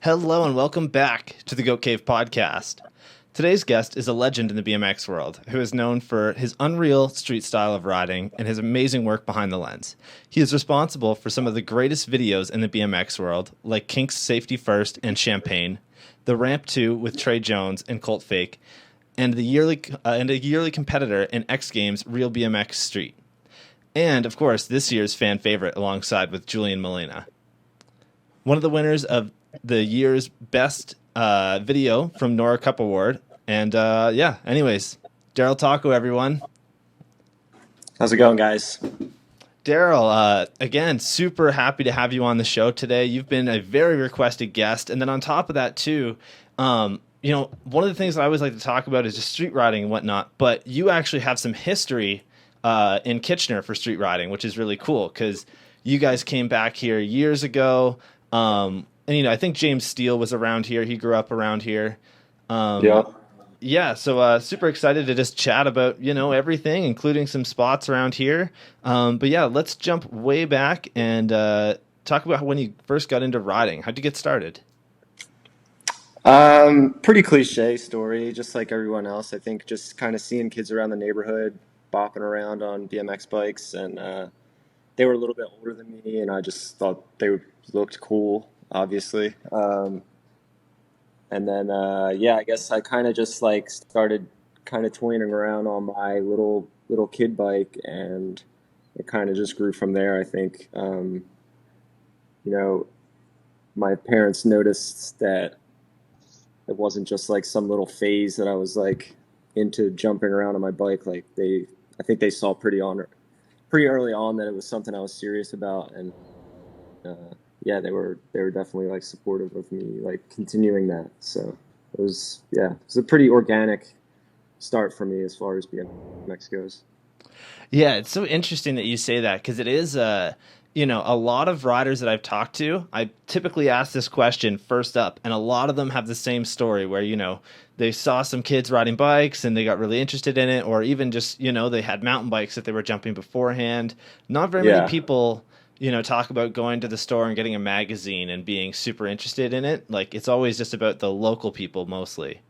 Hello and welcome back to the Goat Cave podcast. Today's guest is a legend in the BMX world who is known for his unreal street style of riding and his amazing work behind the lens. He is responsible for some of the greatest videos in the BMX world, like Kink's Safety First and Champagne, the Ramp 2 with Trey Jones and Colt Fake, and a yearly competitor in Xgames Real BMX Street. And, of course, this year's fan favorite alongside with Julian Molina. One of the winners of the year's best video from Nora Cup Award. And anyways, Darryl Tocco, everyone. How's it going, guys? Darryl, again, super happy to have you on the show today. You've been a very requested guest. And then on top of that, too, one of the things I always like to talk about is just street riding and whatnot. But you actually have some history in Kitchener for street riding, which is really cool because you guys came back here years ago. And, I think James Steele was around here. He grew up around here. So super excited to just chat about, everything, including some spots around here. Let's jump way back and talk about when you first got into riding. How'd you get started? Pretty cliche story, just like everyone else. I think just kind of seeing kids around the neighborhood bopping around on BMX bikes, and they were a little bit older than me, and I just thought they looked cool, obviously. I guess I kind of just like started kind of toying around on my little kid bike, and it kind of just grew from there. I think, my parents noticed that it wasn't just like some little phase that I was like into jumping around on my bike. Like I think they saw pretty early on that it was something I was serious about, and they were definitely like supportive of me like continuing that. So it was a pretty organic start for me as far as BMX goes. Yeah, it's so interesting that you say that because it is a lot of riders that I've talked to, I typically ask this question first up, and a lot of them have the same story where, they saw some kids riding bikes and they got really interested in it, or even just, they had mountain bikes that they were jumping beforehand. Not very many people, talk about going to the store and getting a magazine and being super interested in it. Like, it's always just about the local people mostly.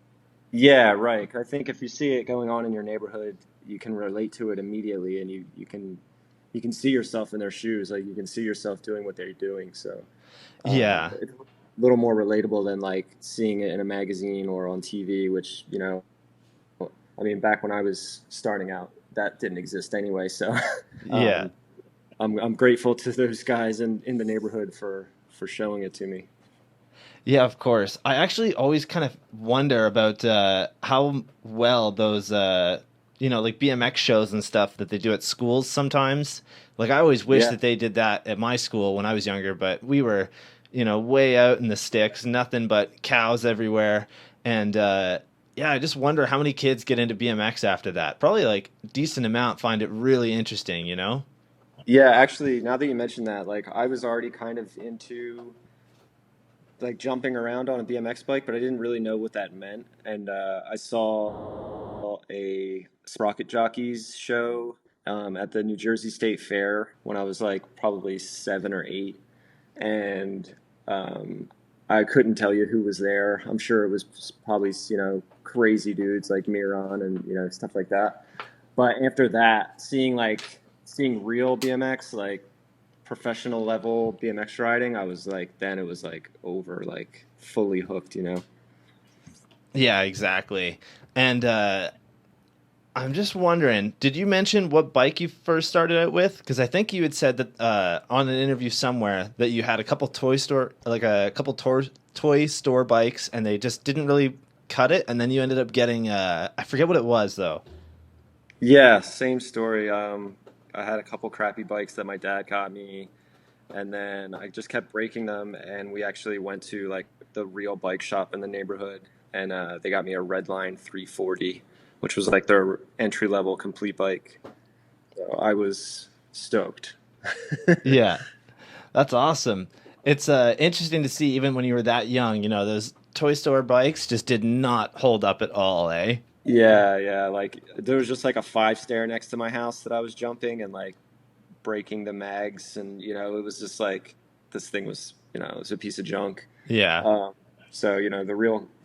Yeah, right. I think if you see it going on in your neighborhood, you can relate to it immediately, and you can see yourself in their shoes. Like, you can see yourself doing what they're doing. So Yeah. it's a little more relatable than like seeing it in a magazine or on TV, which, I mean, back when I was starting out, that didn't exist anyway. So Yeah. I'm grateful to those guys in the neighborhood for showing it to me. Yeah, of course. I actually always kind of wonder about how well those, like BMX shows and stuff that they do at schools sometimes. Like, I always wish Yeah. that they did that at my school when I was younger, but we were, way out in the sticks, nothing but cows everywhere. And, I just wonder how many kids get into BMX after that. Probably like a decent amount find it really interesting, Yeah, actually, now that you mentioned that, like I was already kind of into like jumping around on a BMX bike, but I didn't really know what that meant. And I saw a Sprocket Jockeys show at the New Jersey State Fair when I was like probably 7 or 8, and I couldn't tell you who was there. I'm sure it was probably crazy dudes like Miron and stuff like that. But after that, seeing real BMX, like professional level BMX riding, I was like, then it was like over, like fully hooked. Yeah, exactly. And I'm just wondering, did you mention what bike you first started out with? Because I think you had said that on an interview somewhere that you had a couple toy store bikes, and they just didn't really cut it, and then you ended up getting I forget what it was though. Yeah, same story. I had a couple crappy bikes that my dad got me, and then I just kept breaking them, and we actually went to like the real bike shop in the neighborhood, and they got me a Redline 340, which was like their entry level complete bike. So I was stoked. Yeah, that's awesome. It's interesting to see even when you were that young, those toy store bikes just did not hold up at all, eh? Yeah. Like there was just like a 5 stair next to my house that I was jumping and like breaking the mags, and it was just like this thing was it was a piece of junk. Yeah. So,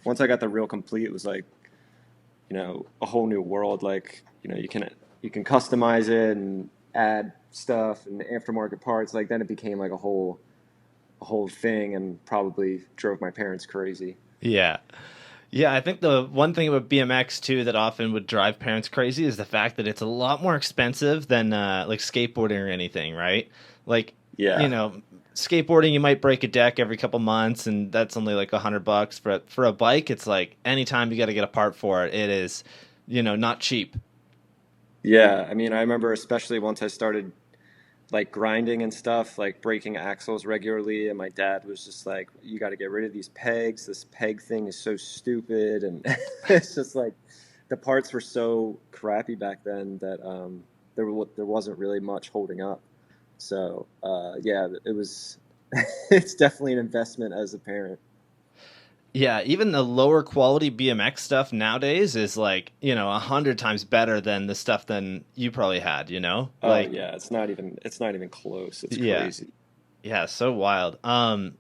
once I got the reel complete, it was like, a whole new world. Like, you can customize it and add stuff and aftermarket parts. Like then it became like a whole thing, and probably drove my parents crazy. Yeah. Yeah, I think the one thing about BMX too that often would drive parents crazy is the fact that it's a lot more expensive than like skateboarding or anything, right? Like, you Yeah. know, skateboarding you might break a deck every couple months and that's only like $100. But for a bike, it's like anytime you got to get a part for it, it is, not cheap. Yeah. I mean, I remember especially once I started like grinding and stuff, like breaking axles regularly, and my dad was just like, "You got to get rid of these pegs. This peg thing is so stupid." And it's just like the parts were so crappy back then that there wasn't really much holding up. So yeah, it was. It's definitely an investment as a parent. Yeah, even the lower quality BMX stuff nowadays is like, 100 times better than the stuff than you probably had, Oh Like, yeah, it's not even close. It's yeah. crazy. Yeah, so wild. And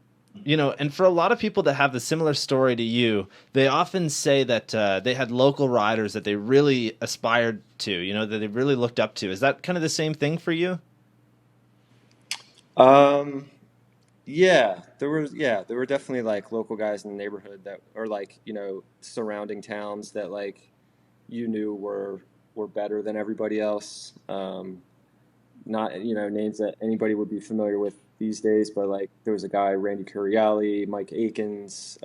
for a lot of people that have the similar story to you, they often say that they had local riders that they really aspired to, that they really looked up to. Is that kind of the same thing for you? Um, there were definitely like local guys in the neighborhood that or like, surrounding towns that like you knew were better than everybody else. Not, names that anybody would be familiar with these days, but like there was a guy, Randy Curiali, Mike Akins,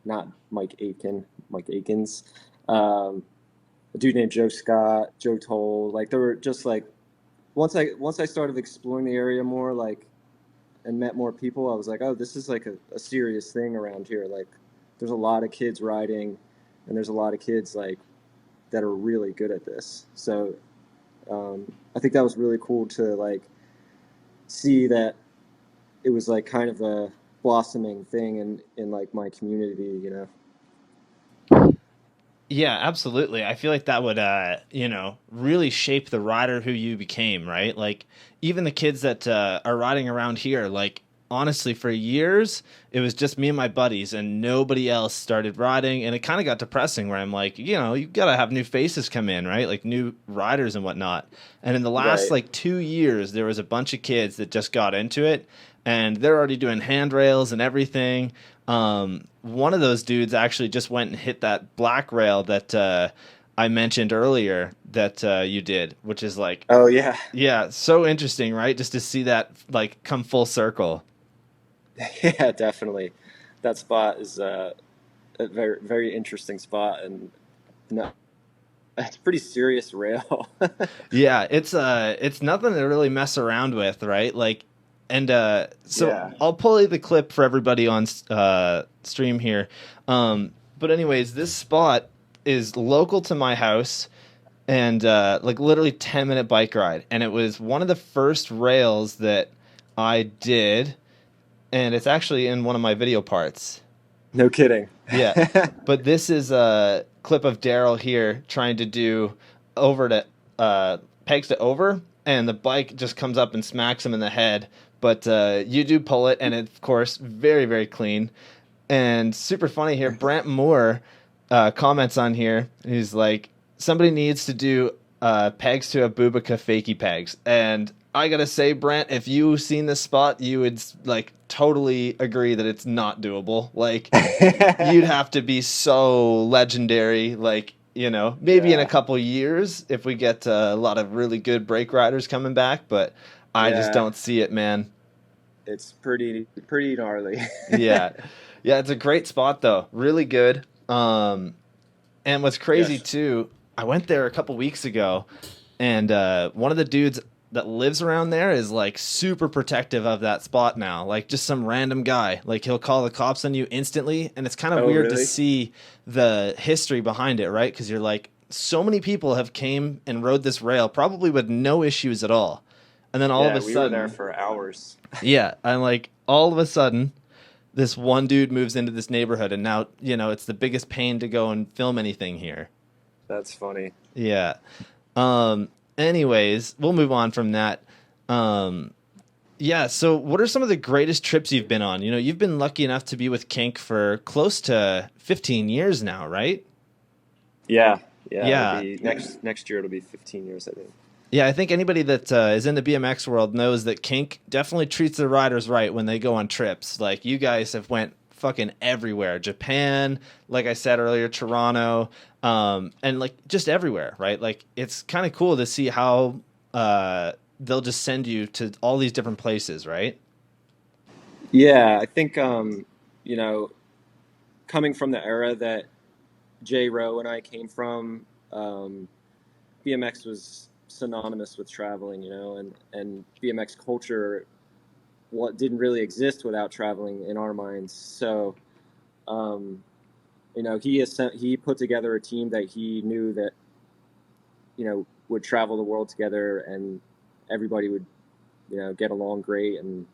not Mike Aiken, Mike Akins, um, a dude named Joe Scott, Joe Toll. Like there were just like once I started exploring the area more, like and met more people, I was like, oh, this is like a serious thing around here. Like, there's a lot of kids riding, and there's a lot of kids like that are really good at this. So I think that was really cool to like see that it was like kind of a blossoming thing in like my community. Yeah, absolutely. I feel like that would, really shape the rider who you became, right? Like, even the kids that are riding around here, like, honestly, for years, it was just me and my buddies, and nobody else started riding. And it kind of got depressing where I'm like, you got to have new faces come in, right? Like, new riders and whatnot. And in the last, Right. like, 2 years, there was a bunch of kids that just got into it, and they're already doing handrails and everything. One of those dudes actually just went and hit that black rail that I mentioned earlier that you did, which is like, Oh yeah. yeah, so interesting, right? Just to see that like come full circle. Yeah, definitely. That spot is a very very interesting spot, and no, it's pretty serious rail. Yeah, it's nothing to really mess around with, right? Like, and so Yeah. I'll play the clip for everybody on stream here. But anyways, this spot is local to my house and like literally 10-minute bike ride, and it was one of the first rails that I did, and it's actually in one of my video parts. No kidding. Yeah, but this is a clip of Darryl here trying to do over to pegs to over, and the bike just comes up and smacks him in the head. But you do pull it, and it's, of course, very, very clean. And super funny here, Brant Moore comments on here. He's like, somebody needs to do pegs to a Bubaka fakie pegs. And I gotta say, Brant, if you seen this spot, you would like totally agree that it's not doable. Like, you'd have to be so legendary. Like, maybe in a Yeah. couple years if we get a lot of really good brake riders coming back, but I just Yeah. don't see it, man. It's pretty gnarly. Yeah. Yeah, it's a great spot though. Really good. And what's crazy Yes. too, I went there a couple weeks ago, and one of the dudes that lives around there is like super protective of that spot now. Like just some random guy. Like he'll call the cops on you instantly, and it's kind of Oh, weird to really? see the history behind it, right? Because you're like, so many people have came and rode this rail probably with no issues at all, and then all of Yeah, a we were there sudden, for hours. yeah, I'm like, all of a sudden this one dude moves into this neighborhood, and now it's the biggest pain to go and film anything here. That's funny. Yeah. Anyways, we'll move on from that. Um Yeah. So, what are some of the greatest trips you've been on? You've been lucky enough to be with Kink for close to 15 years now, right? Yeah, yeah, it'll Yeah. be next year. It'll be 15 years, I think. Yeah. I think anybody that is in the BMX world knows that Kink definitely treats their riders right when they go on trips. Like, you guys have went fucking everywhere. Japan, like I said earlier, Toronto, and like just everywhere, right? Like, it's kind of cool to see how they'll just send you to all these different places, right? Yeah, I think you know, coming from the era that Jay Rowe and I came from, BMX was synonymous with traveling, and BMX culture what didn't really exist without traveling in our minds. So, um, he put together a team that he knew that would travel the world together, and everybody would get along great, and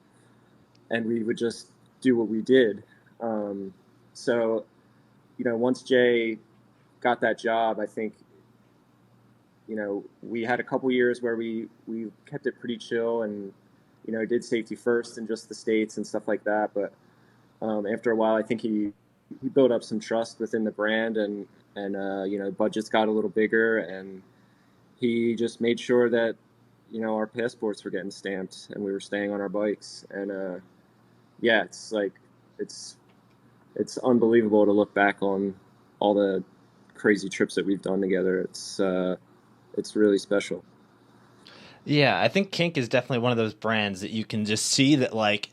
we would just do what we did. Um, so, once Jay got that job, I think we had a couple years where we kept it pretty chill and did safety first in just the states and stuff like that. But after a while, I think he built up some trust within the brand, and budgets got a little bigger, and he just made sure that our passports were getting stamped and we were staying on our bikes. And yeah, it's like it's it's unbelievable to look back on all the crazy trips that we've done together. It's really special. Yeah, I think Kink is definitely one of those brands that you can just see that, like,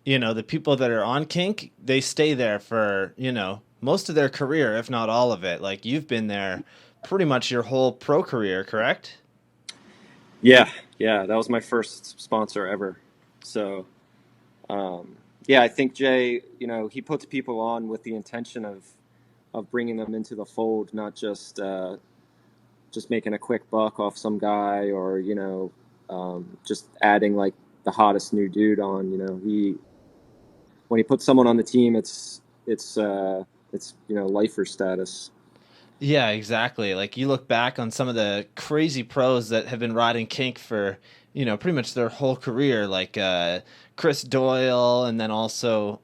the people that are on Kink, they stay there for, most of their career, if not all of it. Like, you've been there pretty much your whole pro career, correct? Yeah, yeah, that was my first sponsor ever. So, um, yeah, I think Jay, he puts people on with the intention of bringing them into the fold, not just making a quick buck off some guy, or just adding like the hottest new dude on. He when he puts someone on the team, it's lifer status. Yeah, exactly. Like, you look back on some of the crazy pros that have been riding Kink for, pretty much their whole career, like Chris Doyle, and then also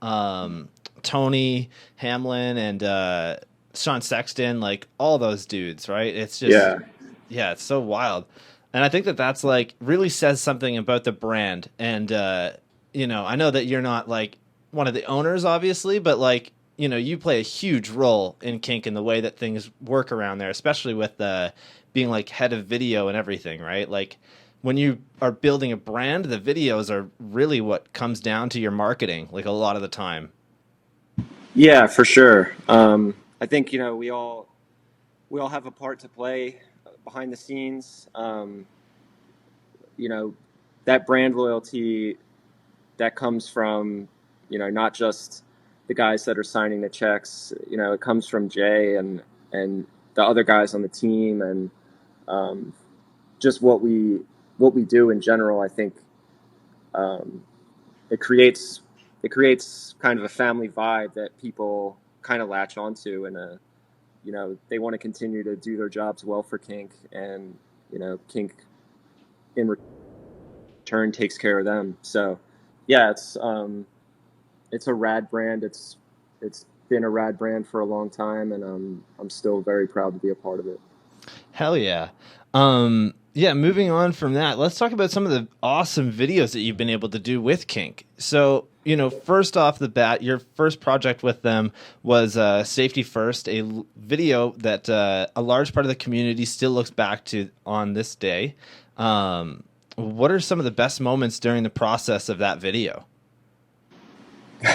Tony Hamlin and Sean Sexton, like all those dudes, right? It's just, Yeah. yeah, it's so wild. And I think that that's like really says something about the brand. And, I know that you're not like one of the owners, obviously, but like, you play a huge role in Kink and the way that things work around there, especially with being like head of video and everything, right? Like, when you are building a brand, the videos are really what comes down to your marketing, like a lot of the time. Yeah, for sure. I think we all have a part to play behind the scenes. You know, that brand loyalty that comes from not just the guys that are signing the checks. It comes from Jay and the other guys on the team, and um, just what we do in general. I think um, it creates it creates kind of a family vibe that people kind of latch onto, and they want to continue to do their jobs well for Kink, and Kink in return takes care of them. So yeah, it's a rad brand. It's been a rad brand for a long time, and I'm still very proud to be a part of it. Hell yeah. Yeah, moving on from that, let's talk about some of the awesome videos that you've been able to do with Kink. So, first off the bat, your first project with them was Safety First, video that a large part of the community still looks back to on this day. What are some of the best moments during the process of that video?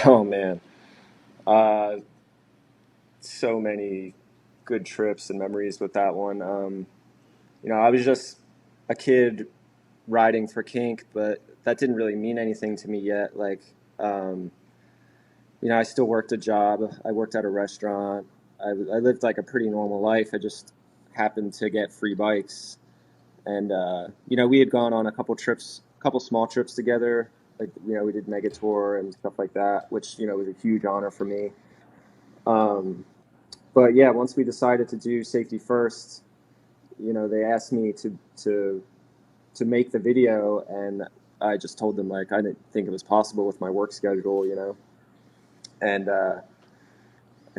Oh man, uh, so many good trips and memories with that one. I was just a kid riding for Kink, but that didn't really mean anything to me yet. Like, um, I still worked a job. I worked at a restaurant. I lived like a pretty normal life. I just happened to get free bikes, and we had gone on a couple trips, a couple small trips together. Like, we did Mega Tour and stuff like that, which was a huge honor for me. Um, but yeah, once we decided to do Safety First, they asked me to make the video, and I just told them like I didn't think it was possible with my work schedule, you know. And I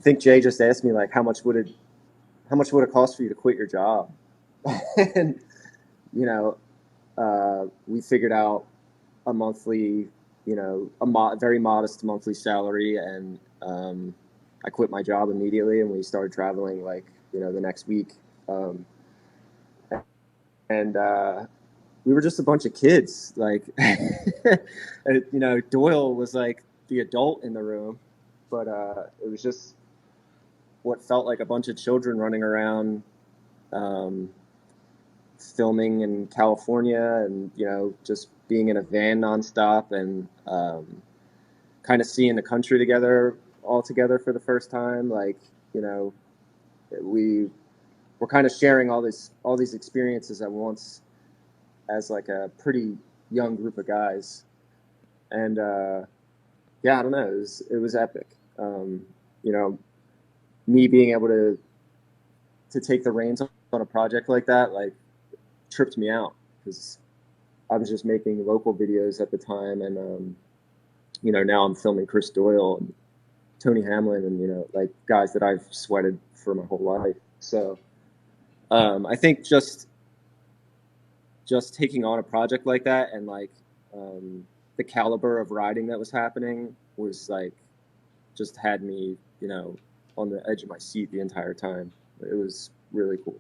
think Jay just asked me like, how much would it cost for you to quit your job? And you know, we figured out a monthly, you know, very modest monthly salary, and I quit my job immediately, and we started traveling like, you know, the next week. And we were just a bunch of kids, like, you know, Doyle was like the adult in the room, but it was just what felt like a bunch of children running around, filming in California, and, you know, just being in a van nonstop, and kind of seeing the country all together for the first time. Like, you know, we're kind of sharing all these experiences at once as like a pretty young group of guys. And yeah, I don't know, it was epic. You know, me being able to take the reins on a project like that, like, tripped me out, because I was just making local videos at the time, and you know, now I'm filming Chris Doyle and Tony Hamlin, and, you know, like, guys that I've sweated for my whole life. So I think just taking on a project like that, and like the caliber of riding that was happening was like, just had me, you know, on the edge of my seat the entire time. It was really cool.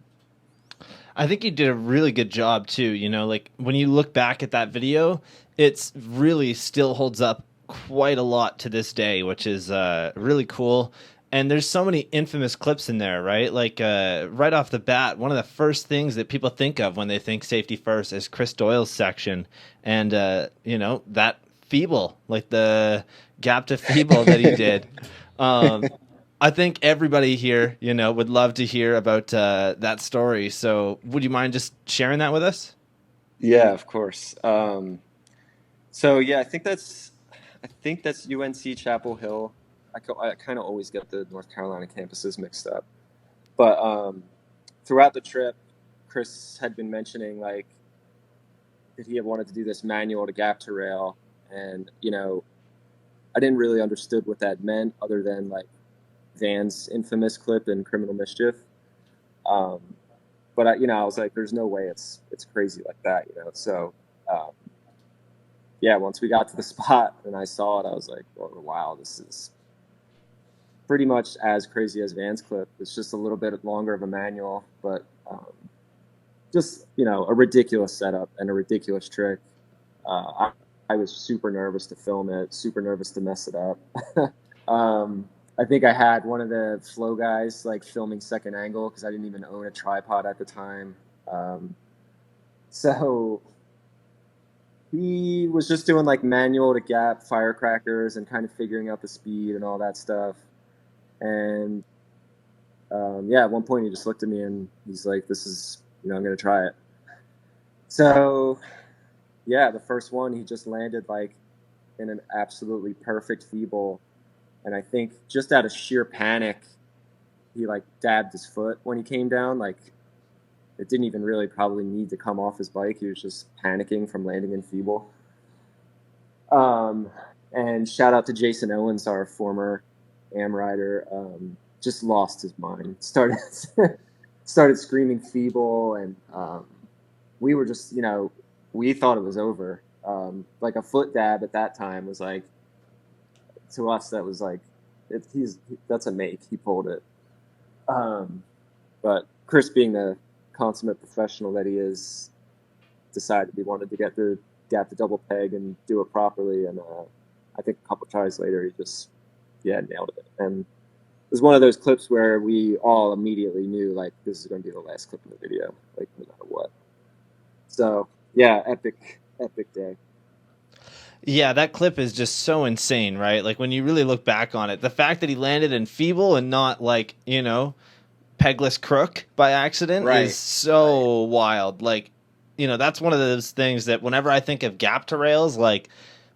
I think you did a really good job too. You know, like when you look back at that video, it's really still holds up quite a lot to this day, which is really cool. And there's so many infamous clips in there, right? Like right off the bat, one of the first things that people think of when they think safety first is Chris Doyle's section. And, you know, that feeble, like the gap to feeble that he did. I think everybody here, you know, would love to hear about that story. So would you mind just sharing that with us? Yeah, of course. So yeah, I think that's UNC Chapel Hill. I kind of always get the North Carolina campuses mixed up. But throughout the trip, Chris had been mentioning like that he had wanted to do this manual to gap to rail, and, you know, I didn't really understood what that meant, other than like Van's infamous clip in Criminal Mischief. But you know, I was like, there's no way it's crazy like that, you know. So yeah, once we got to the spot and I saw it, I was like, oh, wow, this is pretty much as crazy as Van's clip. It's just a little bit longer of a manual, but just, you know, a ridiculous setup and a ridiculous trick. I was super nervous to film it, super nervous to mess it up. I think I had one of the flow guys like filming second angle, because I didn't even own a tripod at the time. So he was just doing like manual to gap firecrackers and kind of figuring out the speed and all that stuff. And yeah, at one point he just looked at me and he's like, this is, you know, I'm going to try it. So yeah, the first one, he just landed like in an absolutely perfect feeble. And I think just out of sheer panic, he like dabbed his foot when he came down. Like, it didn't even really probably need to come off his bike. He was just panicking from landing in feeble. And shout out to Jason Owens, our former AM rider, just lost his mind. Started screaming feeble, and we were just, you know, we thought it was over. Like a foot dab at that time was like, to us, that was like, that's a make. He pulled it. But Chris, being the consummate professional that he is, decided he wanted to get the double peg and do it properly. And I think a couple tries later, he just, nailed it. And it was one of those clips where we all immediately knew, like, this is going to be the last clip of the video, like, no matter what. So, yeah, epic day. Yeah, that clip is just so insane, right? Like, when you really look back on it, the fact that he landed in feeble and not, like, you know, pegless crook by accident is so wild. Like, you know, that's one of those things that whenever I think of gap to rails, like,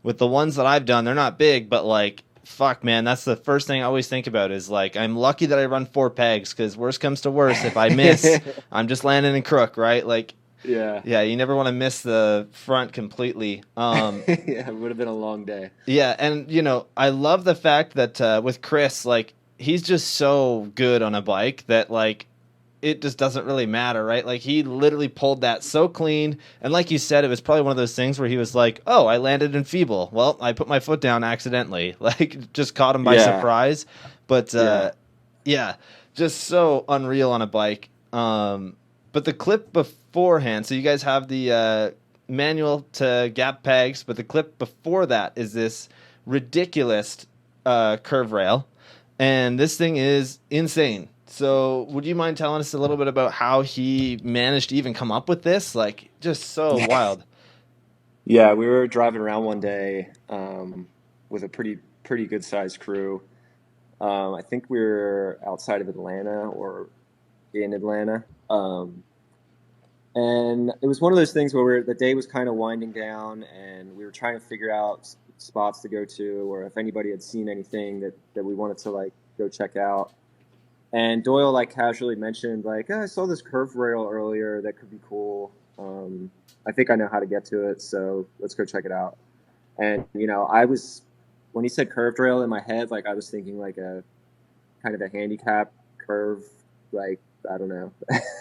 with the ones that I've done, they're not big, but, like, fuck, man, that's the first thing I always think about is, like, I'm lucky that I run 4 pegs, because worst comes to worst, if I miss, I'm just landing in crook, right? Like, Yeah. Yeah, you never want to miss the front completely. Yeah, it would have been a long day. Yeah, and I love the fact that with Chris, like he's just so good on a bike that like it just doesn't really matter, right? Like he literally pulled that so clean, and like you said, it was probably one of those things where he was like, "Oh, I landed in feeble. Well, I put my foot down accidentally." Like just caught him by Yeah. surprise. But Yeah. yeah, just so unreal on a bike. But the clip beforehand, so you guys have the manual to gap pegs, but the clip before that is this ridiculous curve rail, and this thing is insane. So, would you mind telling us a little bit about how he managed to even come up with this? Like, just so wild. Yeah, we were driving around one day with a pretty good sized crew. I think we were outside of Atlanta or in Atlanta. And it was one of those things where the day was kind of winding down, and we were trying to figure out spots to go to, or if anybody had seen anything that we wanted to like go check out. And Doyle like casually mentioned like, oh, I saw this curved rail earlier that could be cool. I think I know how to get to it, so let's go check it out. And I was when he said curved rail in my head, like I was thinking like a kind of a handicap curve, like I don't know,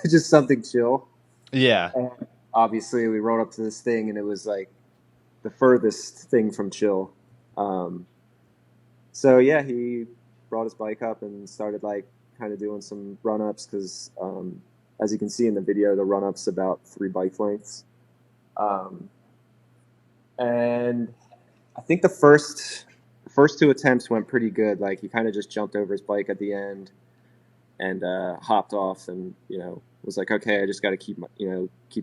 just something chill. Yeah. And obviously, we rode up to this thing, and it was like the furthest thing from chill. So yeah, he brought his bike up and started like kind of doing some run ups because, as you can see in the video, the run up's about 3 bike lengths. And I think the first 2 attempts went pretty good. Like he kind of just jumped over his bike at the end and hopped off, and was like, okay, I just got to keep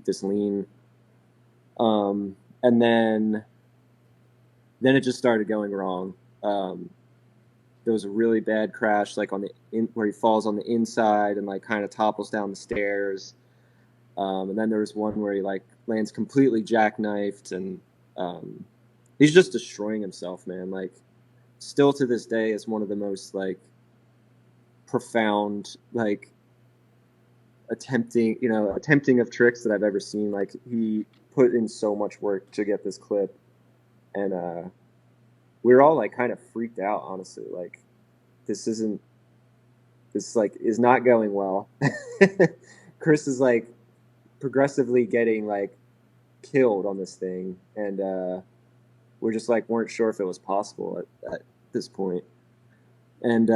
this lean. And then it just started going wrong. There was a really bad crash, like where he falls on the inside and like kind of topples down the stairs. And then there was one where he like lands completely jackknifed, and he's just destroying himself, man. Like still to this day is one of the most like profound like attempting of tricks that I've ever seen. Like he put in so much work to get this clip, and we were all like kind of freaked out, honestly. Like this like is not going well. Chris is like progressively getting like killed on this thing, and we're just like weren't sure if it was possible at this point. And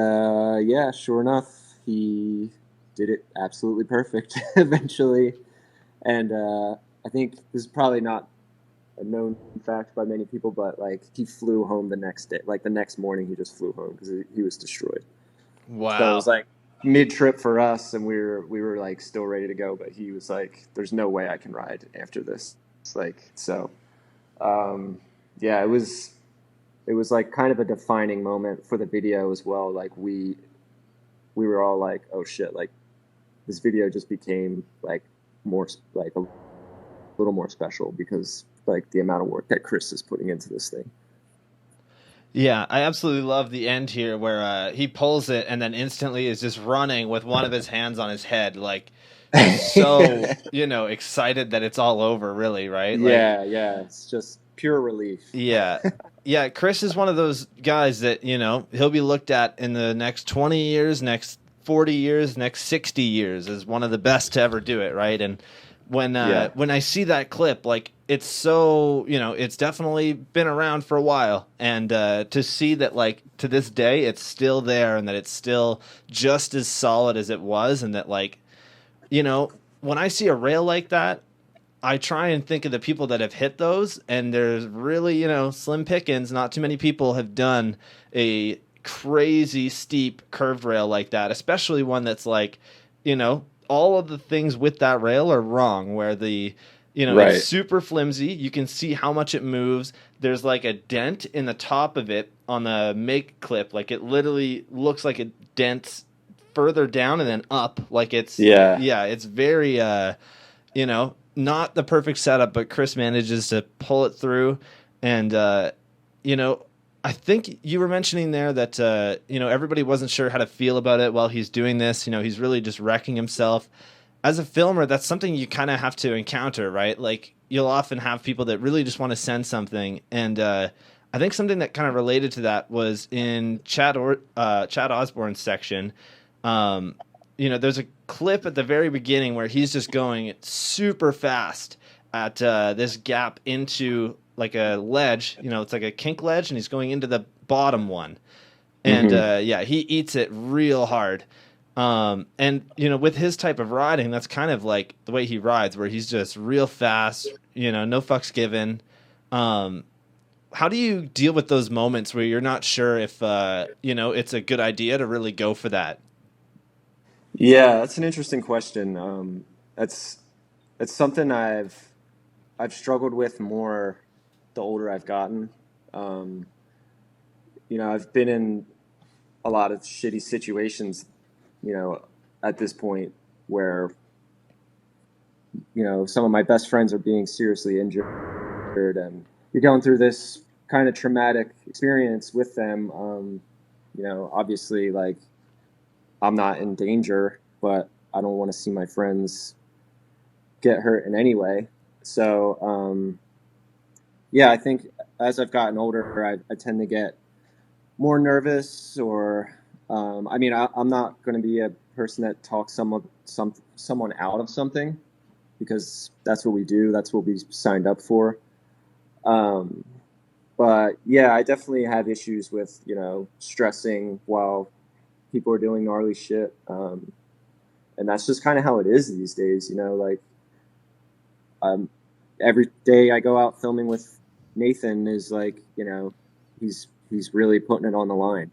yeah, sure enough, he did it absolutely perfect eventually. And I think this is probably not a known fact by many people, but like he flew home the next day. Like the next morning, he just flew home because he was destroyed. Wow. So it was like mid-trip for us, and we were like still ready to go, but he was like, "There's no way I can ride after this." It's like so. Yeah, it was like kind of a defining moment for the video as well. Like we were all like, "Oh shit!" Like this video just became like more like a little more special because like the amount of work that Chris is putting into this thing. Yeah, I absolutely love the end here where he pulls it and then instantly is just running with one of his hands on his head, like so excited that it's all over, really, right? Yeah, yeah, it's just pure relief. Yeah, Chris is one of those guys that he'll be looked at in the next 20 years, next 40 years, next 60 years as one of the best to ever do it, right? And when I see that clip, like it's so it's definitely been around for a while, and to see that like to this day it's still there and that it's still just as solid as it was, and that like when I see a rail like that, I try and think of the people that have hit those, and there's really slim pickings. Not too many people have done a crazy steep curved rail like that, especially one that's like all of the things with that rail are wrong, where the Right. It's super flimsy. You can see how much it moves. There's like a dent in the top of it on the make clip. Like it literally looks like it dents further down and then up. Like it's it's very not the perfect setup, but Chris manages to pull it through. And I think you were mentioning there that everybody wasn't sure how to feel about it while he's doing this. He's really just wrecking himself. as a filmer, that's something you kind of have to encounter, right? Like you'll often have people that really just want to send something, and I think something that kind of related to that was in Chad Osborne's section. There's a clip at the very beginning where he's just going super fast at this gap into like a ledge. It's like a kink ledge, and he's going into the bottom one. And he eats it real hard. With his type of riding, that's kind of like the way he rides, where he's just real fast, no fucks given. How do you deal with those moments where you're not sure if, it's a good idea to really go for that? Yeah, that's an interesting question. That's something I've struggled with more the older I've gotten. I've been in a lot of shitty situations, at this point where, some of my best friends are being seriously injured, and you're going through this kind of traumatic experience with them. Obviously, like, I'm not in danger, but I don't want to see my friends get hurt in any way. So, I think as I've gotten older, I tend to get more nervous, or I'm not going to be a person that talks someone out of something, because that's what we do. That's what we signed up for. But yeah, I definitely have issues with, stressing while people are doing gnarly shit. And that's just kind of how it is these days, like, every day I go out filming with Nathan is like, he's really putting it on the line.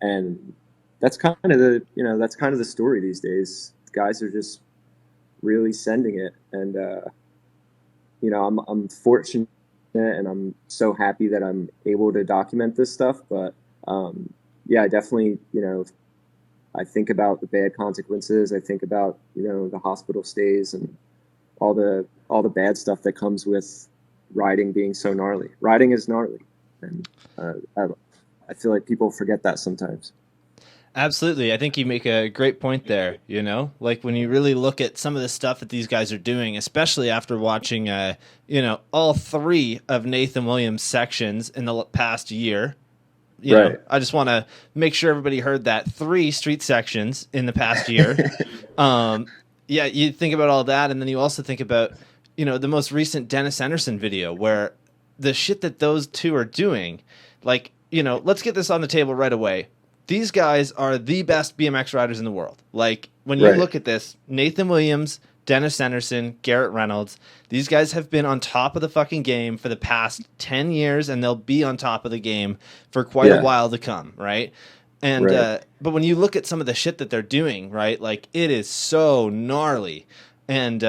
And that's kind of the story these days. Guys are just really sending it. And, I'm fortunate, and I'm so happy that I'm able to document this stuff. But, I definitely, I think about the bad consequences. I think about, the hospital stays and all the bad stuff that comes with riding being so gnarly. Riding is gnarly. And I feel like people forget that sometimes. Absolutely. I think you make a great point there, like when you really look at some of the stuff that these guys are doing, especially after watching, all three of Nathan Williams' sections in the past year. I just want to make sure everybody heard that. 3 street sections in the past year. You think about all that, and then you also think about, the most recent Dennis Anderson video, where the shit that those two are doing, like, let's get this on the table right away. These guys are the best BMX riders in the world. Like, when you look at this, Nathan Williams, Dennis Anderson, Garrett Reynolds, these guys have been on top of the fucking game for the past 10 years, and they'll be on top of the game for quite a while to come, right? And but when you look at some of the shit that they're doing, right, like, it is so gnarly. And,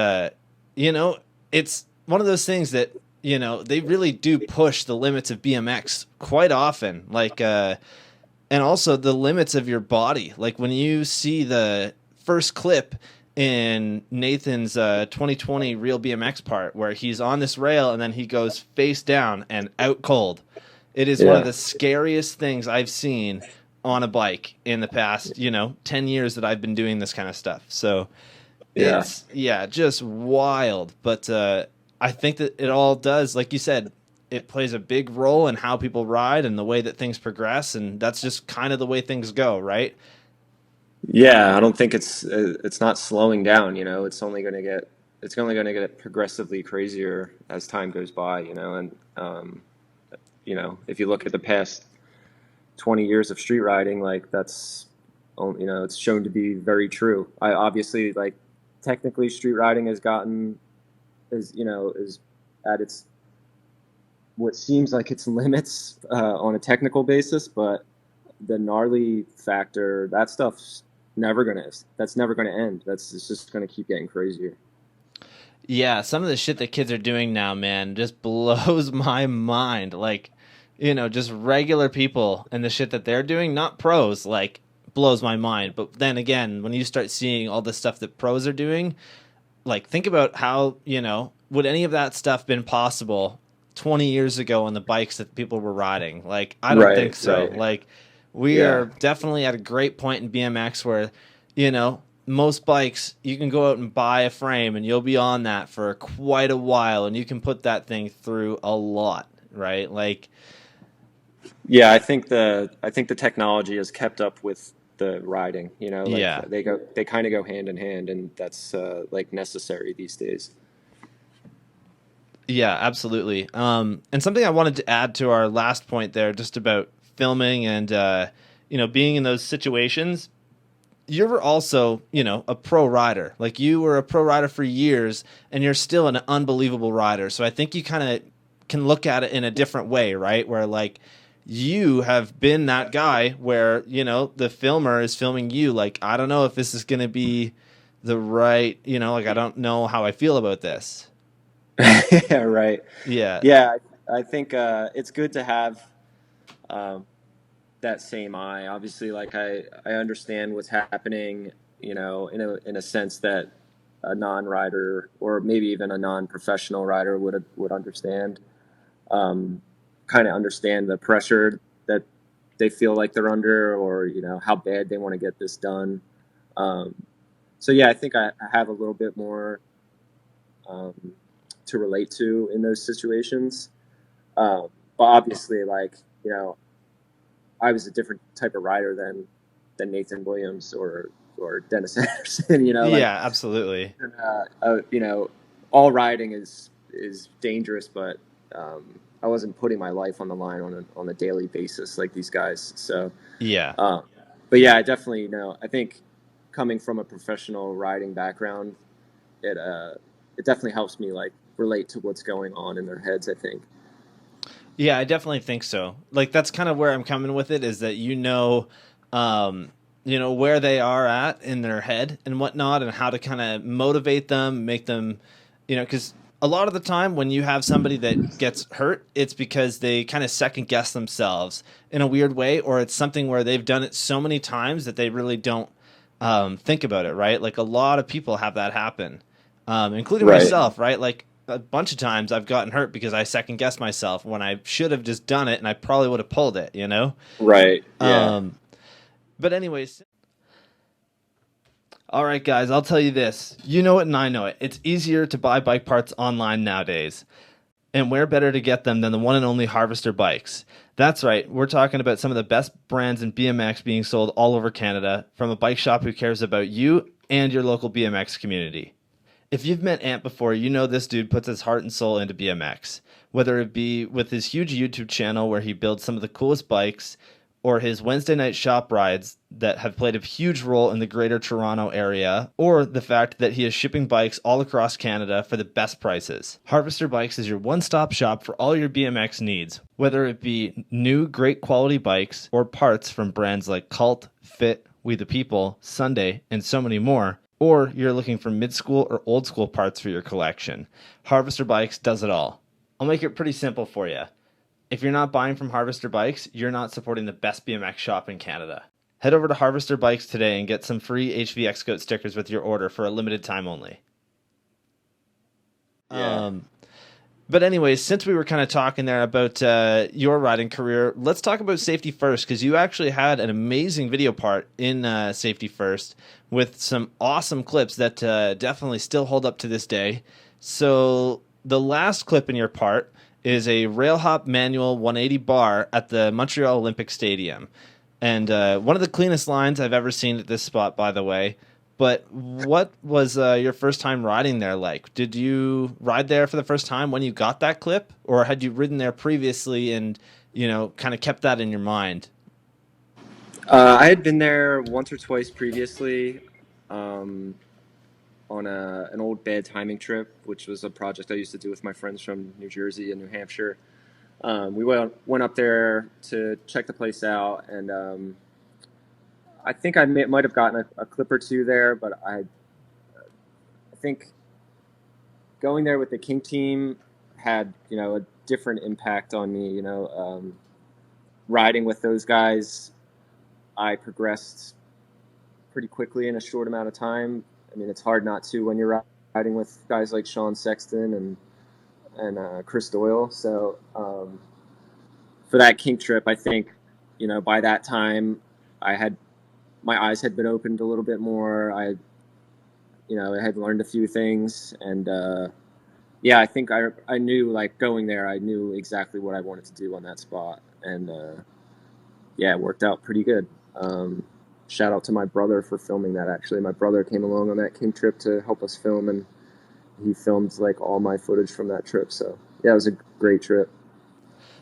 it's one of those things that, they really do push the limits of BMX quite often. Like, and also the limits of your body. Like, when you see the first clip in Nathan's 2020 Real BMX part, where he's on this rail and then he goes face down and out cold, it is one of the scariest things I've seen on a bike in the past, 10 years that I've been doing this kind of stuff. So it's, just wild. But I think that it all does, like you said, it plays a big role in how people ride and the way that things progress, and that's just kind of the way things go, right? Yeah, I don't think it's not slowing down. It's only going to get progressively crazier as time goes by. And if you look at the past 20 years of street riding, like, that's, it's shown to be very true. I obviously, like, technically street riding is at its, what seems like its limits on a technical basis, but the gnarly factor, that's never gonna end. It's just gonna keep getting crazier. Yeah, some of the shit that kids are doing now, man, just blows my mind. Like, just regular people and the shit that they're doing, not pros, like, blows my mind. But then again, when you start seeing all the stuff that pros are doing, like, think about how, would any of that stuff been possible 20 years ago on the bikes that people were riding? Like, I don't think so. Like, we are definitely at a great point in BMX where, most bikes, you can go out and buy a frame and you'll be on that for quite a while and you can put that thing through a lot, right? Like, Yeah, I think the technology has kept up with the riding, like yeah. they kind of go hand in hand, and that's like necessary these days. Yeah, absolutely. And something I wanted to add to our last point there, just about filming and being in those situations. You're also, a pro rider. Like you were a pro rider for years, and you're still an unbelievable rider. So I think you kind of can look at it in a different way, right? Where like you have been that guy where the filmer is filming you. Like I don't know if this is going to be the right, like I don't know how I feel about this. Yeah, right. Yeah. Yeah, I think it's good to have um, that same eye. Obviously, like I understand what's happening, in a sense that a non-rider or maybe even a non-professional rider would understand. Um, Kind of understand the pressure that they feel like they're under, or how bad they want to get this done. Um, so yeah, I think I have a little bit more um, to relate to in those situations. But obviously, like I was a different type of rider than Nathan Williams or Dennis Anderson. Like Yeah, absolutely. all riding is dangerous, but I wasn't putting my life on the line on a daily basis like these guys. So, Yeah. um, but yeah, I definitely I think coming from a professional riding background, it definitely helps me like relate to what's going on in their heads, I think. Yeah, I definitely think so. Like that's kind of where I'm coming with it is that um, where they are at in their head and whatnot, and how to kind of motivate them, make them, because a lot of the time when you have somebody that gets hurt, it's because they kind of second guess themselves in a weird way, or it's something where they've done it so many times that they really don't think about it, right? Like a lot of people have that happen, including Right. myself, right? Like a bunch of times I've gotten hurt because I second guessed myself when I should have just done it and I probably would have pulled it. Right. Yeah. Um, but anyways, all right, guys, I'll tell you this. You know it and I know it. It's easier to buy bike parts online nowadays. And where better to get them than the one and only Harvester Bikes? That's right, we're talking about some of the best brands in BMX being sold all over Canada from a bike shop who cares about you and your local BMX community. If you've met Ant before, you know this dude puts his heart and soul into BMX. Whether it be with his huge YouTube channel where he builds some of the coolest bikes, or his Wednesday night shop rides that have played a huge role in the greater Toronto area, or the fact that he is shipping bikes all across Canada for the best prices. Harvester Bikes is your one-stop shop for all your BMX needs, whether it be new great quality bikes or parts from brands like Colt, Fit, We the People, Sunday, and so many more, or you're looking for mid-school or old-school parts for your collection. Harvester Bikes does it all. I'll make it pretty simple for you. If you're not buying from Harvester Bikes, you're not supporting the best BMX shop in Canada. Head over to Harvester Bikes today and get some free HVXgoat stickers with your order for a limited time only. Yeah. Um, but anyways, since we were kind of talking there about your riding career, let's talk about Safety First, because you actually had an amazing video part in Safety First with some awesome clips that definitely still hold up to this day. So the last clip in your part is a rail hop manual 180 bar at the Montreal Olympic Stadium. And one of the cleanest lines I've ever seen at this spot, by the way. But what was your first time riding there like? Did you ride there for the first time when you got that clip? Or had you ridden there previously and, kind of kept that in your mind? I had been there once or twice previously, um, on an old bad timing trip, which was a project I used to do with my friends from New Jersey and New Hampshire. We went up there to check the place out, and I think might have gotten a clip or two there, but I think going there with the Kink team had a different impact on me. Riding with those guys, I progressed pretty quickly in a short amount of time. I mean, it's hard not to when you're riding with guys like Sean Sexton and Chris Doyle. So for that Kink trip, I think by that time I had my eyes had been opened a little bit more. I had learned a few things, and yeah, I think I knew, like, going there, I knew exactly what I wanted to do on that spot, and yeah, it worked out pretty good. Shout out to my brother for filming that. Actually, my brother came along on that Kink trip to help us film, and he filmed like all my footage from that trip. So yeah, it was a great trip.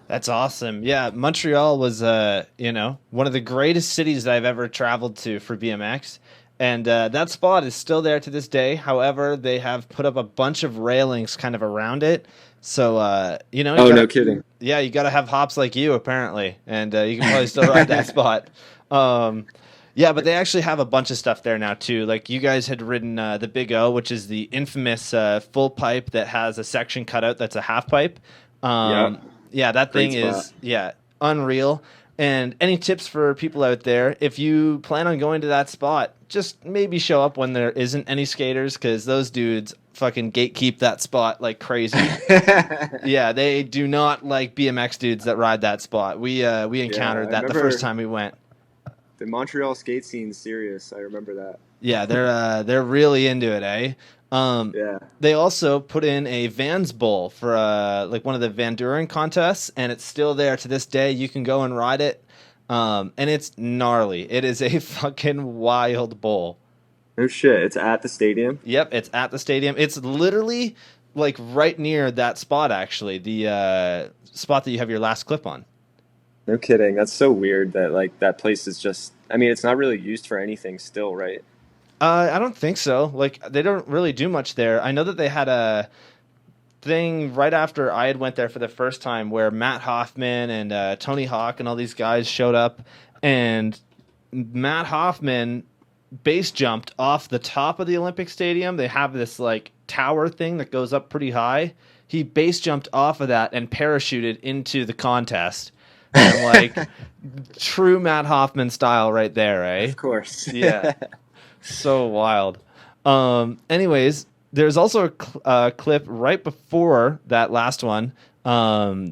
That's awesome. Yeah, Montreal was one of the greatest cities that I've ever traveled to for BMX. And that spot is still there to this day. However, they have put up a bunch of railings kind of around it. So you Oh, no gotta, kidding. yeah, you gotta have hops like you apparently, and you can probably still ride that spot. Um, yeah, but they actually have a bunch of stuff there now too. Like you guys had ridden the Big O, which is the infamous full pipe that has a section cut out that's a half pipe. Yeah, Yeah, that great thing spot. is unreal. And any tips for people out there if you plan on going to that spot? Just maybe show up when there isn't any skaters because those dudes fucking gatekeep that spot like crazy. Yeah, they do not like BMX dudes that ride that spot. We Yeah, encountered I that the first remember time we went. the Montreal skate scene's serious. I remember that. Yeah, they're really into it, eh? Um, Yeah. they also put in a Vans Bowl for like one of the Van Duren contests, and it's still there to this day. You can go and ride it, and it's gnarly. It is a fucking wild bowl. No shit. It's at the stadium. Yep, it's at the stadium. It's literally like right near that spot, actually, the spot that you have your last clip on. No kidding. That's so weird that like that place is just. I mean, it's not really used for anything still, right? I don't think so. Like they don't really do much there. I know that they had a thing right after I had went there for the first time where Matt Hoffman and Tony Hawk and all these guys showed up, and Matt Hoffman base jumped off the top of the Olympic Stadium. They have this like tower thing that goes up pretty high. He base jumped off of that and parachuted into the contest. And I'm like, true Matt Hoffman style right there, eh? Of course. Yeah. So wild. Anyways, there's also a clip right before that last one.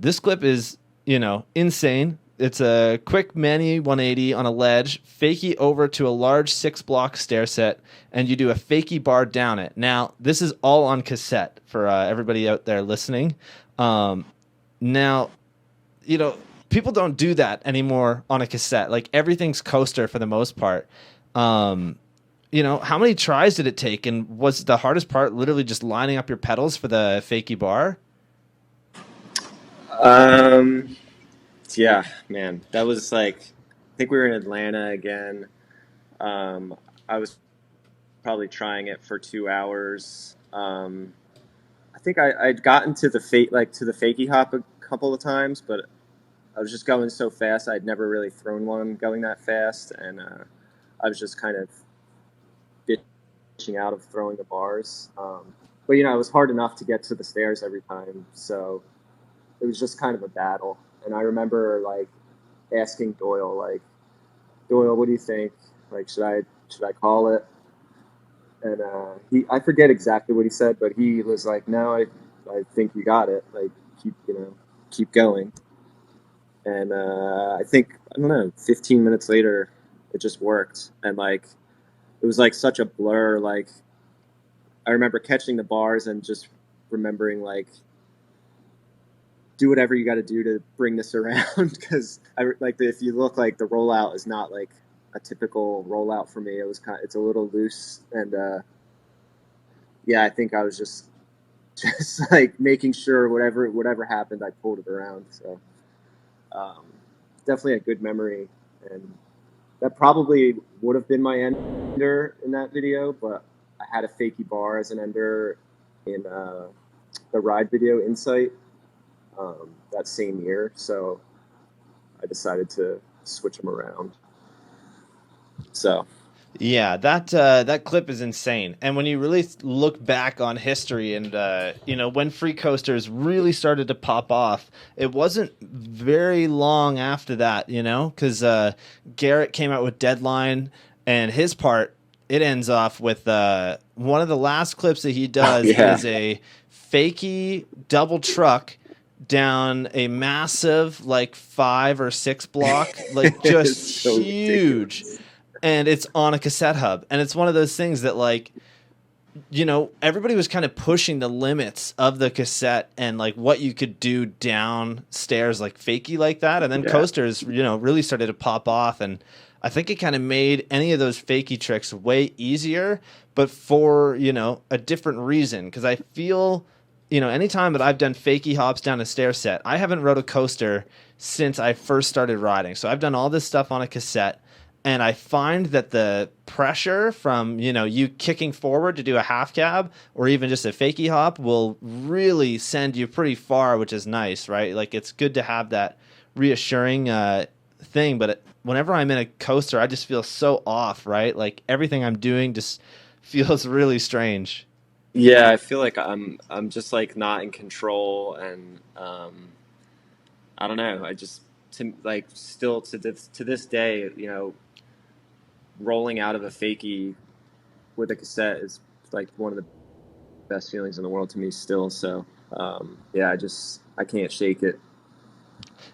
This clip is, insane. It's a quick Manny 180 on a ledge, fakie over to a large 6-block stair set, and you do a fakie bar down it. Now, this is all on cassette for everybody out there listening. Now, people don't do that anymore on a cassette. Like, everything's coaster for the most part. How many tries did it take? And was the hardest part literally just lining up your pedals for the fakie bar? Um. Yeah, man. That was like. I think we were in Atlanta again. I was probably trying it for 2 hours. I think I'd gotten to the to the fakie hop a couple of times, but I was just going so fast. I'd never really thrown one going that fast, and I was just kind of bitching out of throwing the bars. But it was hard enough to get to the stairs every time, so it was just kind of a battle. And I remember like asking Doyle, like, Doyle, what do you think? Like, should I call it? And I forget exactly what he said, but he was like, no, I think you got it. Like, keep going. And I think, I don't know, 15 minutes later, it just worked. And like, it was like such a blur. Like, I remember catching the bars and just remembering like, do whatever you got to do to bring this around. Cause if you look, like the rollout is not like a typical rollout for me. It's a little loose. And yeah, I think I was just like making sure whatever happened, I pulled it around. So definitely a good memory, and that probably would have been my ender in that video, but I had a fakie bar as an ender in the ride video Insight that same year, so I decided to switch them around. So Yeah, that clip is insane. And when you really look back on history and when free coasters really started to pop off, it wasn't very long after that, because Garrett came out with Deadline, and his part, it ends off with one of the last clips that he does is a fakie double truck down a massive like 5 or 6 block, like just so huge. ridiculous. And it's on a cassette hub. And it's one of those things that, like, everybody was kind of pushing the limits of the cassette and like what you could do downstairs, like fakie like that. And then Yeah. coasters, really started to pop off. And I think it kind of made any of those fakie tricks way easier, but for, a different reason. Cause I feel, anytime that I've done fakie hops down a stair set, I haven't rode a coaster since I first started riding. So I've done all this stuff on a cassette. And I find that the pressure from, you kicking forward to do a half cab or even just a fakie hop will really send you pretty far, which is nice, right? Like it's good to have that reassuring thing. But whenever I'm in a coaster, I just feel so off, right? Like everything I'm doing just feels really strange. Yeah, I feel like I'm just like not in control, and I don't know. I just to like still to this day, rolling out of a fakie with a cassette is like one of the best feelings in the world to me still. So yeah, I can't shake it.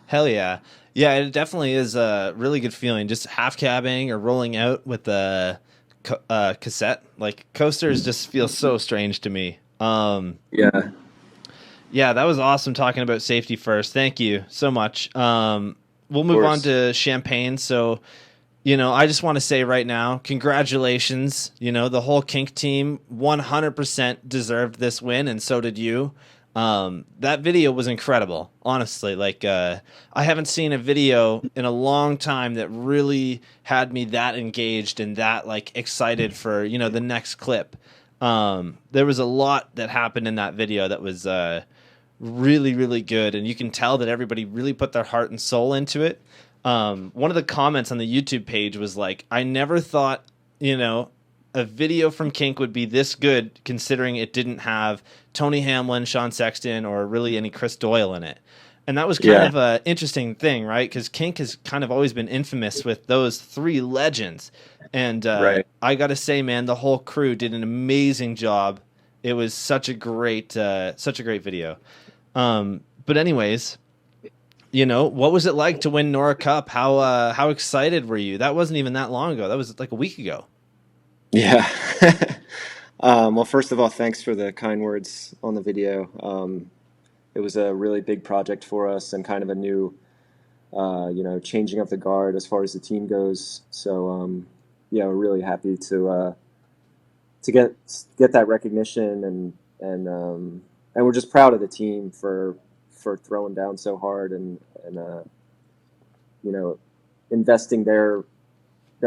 Hell yeah. Yeah, it definitely is a really good feeling. Just half cabbing or rolling out with the cassette. Like coasters just feel so strange to me. Yeah. Yeah, that was awesome talking about safety first. Thank you so much. We'll Of move on course. to Champagne. So, I just want to say right now, congratulations. The whole Kink team 100% deserved this win, and so did you. That video was incredible, honestly. Like, I haven't seen a video in a long time that really had me that engaged and that like excited for, the next clip. There was a lot that happened in that video that was, really, really good. And you can tell that everybody really put their heart and soul into it. One of the comments on the YouTube page was like, I never thought, a video from Kink would be this good considering it didn't have Tony Hamlin, Sean Sexton, or really any Chris Doyle in it. And that was kind Yeah. of an interesting thing, right? Because Kink has kind of always been infamous with those three legends. And Right. I got to say, man, the whole crew did an amazing job. It was such a great video. But anyways, what was it like to win Nora Cup? How excited were you? That wasn't even that long ago. That was like a week ago. Yeah. Well, first of all, thanks for the kind words on the video. It was a really big project for us and kind of a new, changing of the guard as far as the team goes. So, yeah, we're really happy to get that recognition, and we're just proud of the team for throwing down so hard and investing their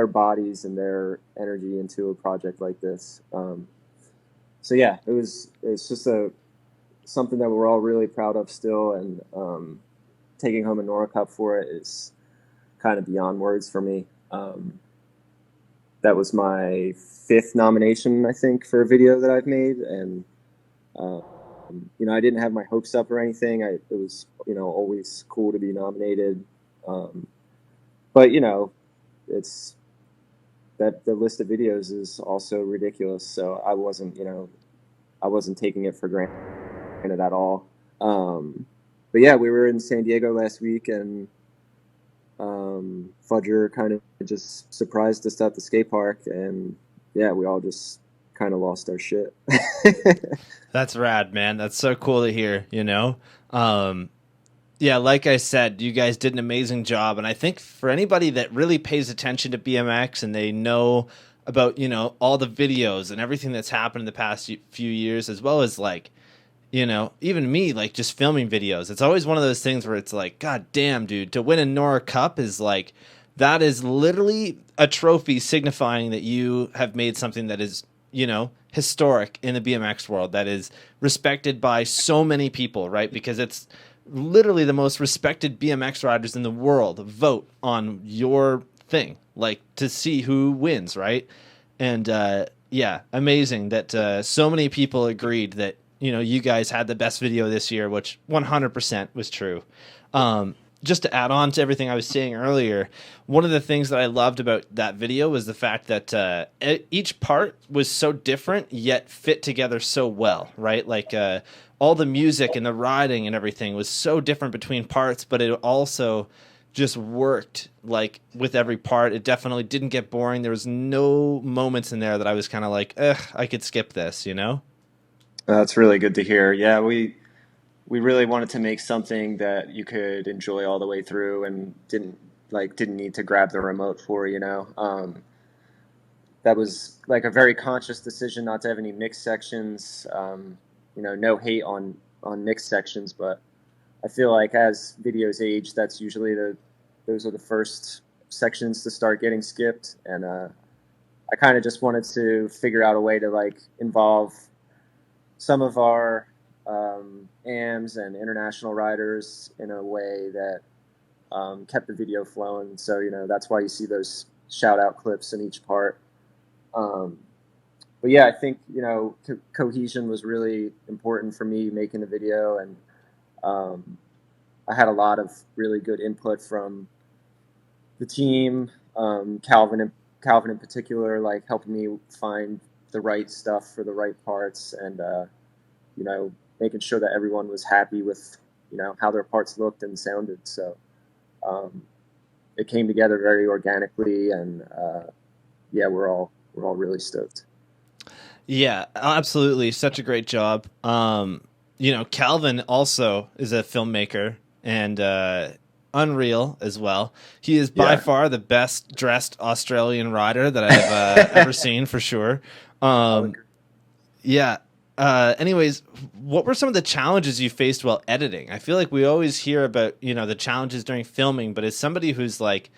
bodies and their energy into a project like this. So yeah, it's just something that we're all really proud of still, and taking home a Nora Cup for it is kind of beyond words for me. That was my 5th nomination, I think, for a video that I've made, and I didn't have my hopes up or anything. It was always cool to be nominated, but it's that the list of videos is also ridiculous. So I wasn't taking it for granted at all. But yeah, we were in San Diego last week, and Fudger kind of just surprised us at the skate park, and yeah, we all just kind of lost our shit. That's rad, man. That's so cool to hear, Yeah, like I said, you guys did an amazing job. And I think for anybody that really pays attention to BMX and they know about, all the videos and everything that's happened in the past few years, as well as like, even me, like just filming videos, it's always one of those things where it's like, God damn, dude, to win a Nora Cup is like, that is literally a trophy signifying that you have made something that is, historic in the BMX world, that is respected by so many people, right? Because it's literally the most respected BMX riders in the world vote on your thing, like to see who wins, right? And yeah, amazing that so many people agreed that you guys had the best video this year, which 100% was true. Just to add on to everything I was saying earlier, one of the things that I loved about that video was the fact that each part was so different yet fit together so well, right? Like all the music and the riding and everything was so different between parts, but it also just worked like with every part. It definitely didn't get boring. There was no moments in there that I was kind of like, I could skip this, you know? That's really good to hear. Yeah, we really wanted to make something that you could enjoy all the way through and didn't need to grab the remote for, you know. That was like a very conscious decision not to have any mixed sections. You know, no hate on mixed sections, but I feel like as videos age, that's usually those are the first sections to start getting skipped, and I kind of just wanted to figure out a way to like involve some of our AMs and international riders in a way that kept the video flowing. So, you know, that's why you see those shout out clips in each part. But yeah, I think, you know, cohesion was really important for me making the video. And I had a lot of really good input from the team, Calvin in particular, like helping me find the right stuff for the right parts, and you know, making sure that everyone was happy with, you know, how their parts looked and sounded. So it came together very organically, and yeah, we're all really stoked. Yeah, absolutely. Such a great job. You know, Calvin also is a filmmaker and unreal as well. He is by far the best dressed Australian rider that I've ever seen, for sure. Yeah. Anyways, what were some of the challenges you faced while editing? I feel like we always hear about, you know, the challenges during filming, but as somebody who's like,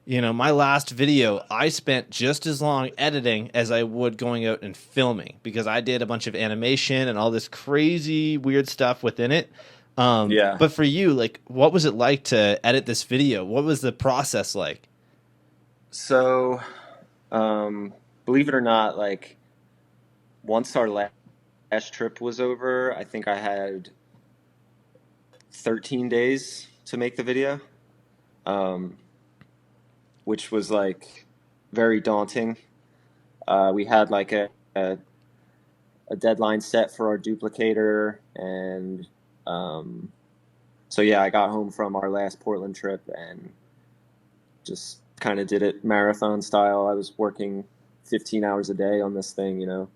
you know, my last video, I spent just as long editing as I would going out and filming, because I did a bunch of animation and all this crazy weird stuff within it. But for you, like, what was it like to edit this video? What was the process like? So, believe it or not, like once our last trip was over, I think I had 13 days to make the video. Which was like very daunting. We had like a deadline set for our duplicator, and so yeah, I got home from our last Portland trip and just kind of did it marathon style. I was working 15 hours a day on this thing, you know,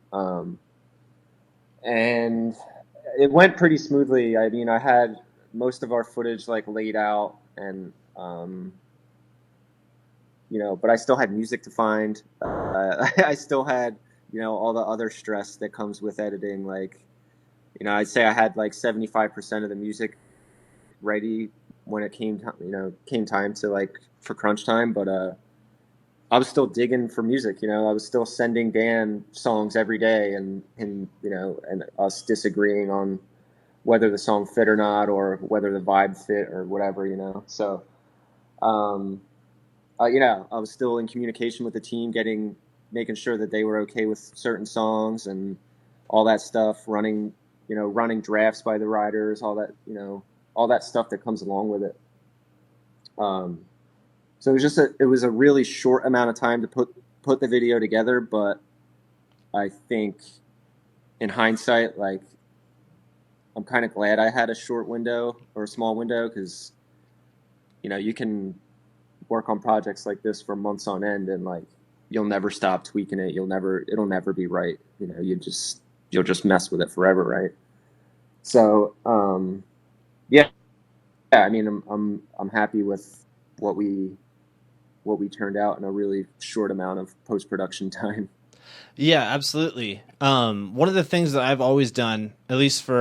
and it went pretty smoothly. I mean, I had most of our footage like laid out, and you know, but I still had music to find. I still had, you know, all the other stress that comes with editing. Like, you know, I'd say I had like 75% of the music ready when it came time to like for crunch time. But I was still digging for music. You know, I was still sending Dan songs every day, and you know, and us disagreeing on whether the song fit or not, or whether the vibe fit or whatever. You know, so. You know, I was still in communication with the team, making sure that they were okay with certain songs and all that stuff, running drafts by the riders, all that, you know, all that stuff that comes along with it. So it was a really short amount of time to put the video together, but I think in hindsight, like, I'm kind of glad I had a short window or a small window, because, you know, you can work on projects like this for months on end, and like you'll never stop tweaking it. It'll never be right. You know, you'll just mess with it forever, right? So yeah, I mean, I'm happy with what we turned out in a really short amount of post-production time. Yeah, absolutely. One of the things that I've always done, at least for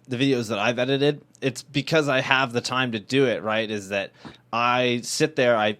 the videos that I've edited, it's because I have the time to do it, right, is that I sit there, I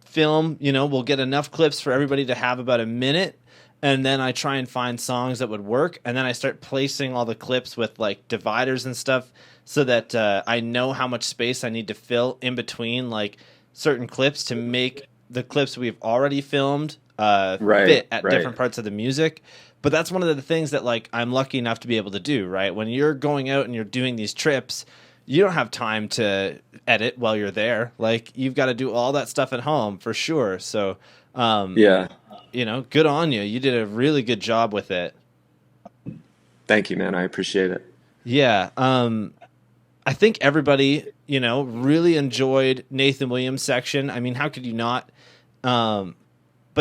film, you know, we'll get enough clips for everybody to have about a minute, and then I try and find songs that would work, and then I start placing all the clips with, like, dividers and stuff so that I know how much space I need to fill in between, like, certain clips to make the clips we've already filmed fit at different parts of the music. But that's one of the things that, like, I'm lucky enough to be able to do, right? When you're going out and you're doing these trips, you don't have time to edit while you're there. Like, you've got to do all that stuff at home for sure. So, you know, good on you. You did a really good job with it. Thank you, man. I appreciate it. Yeah. I think everybody, really enjoyed Nathan Williams' section. I mean, how could you not? But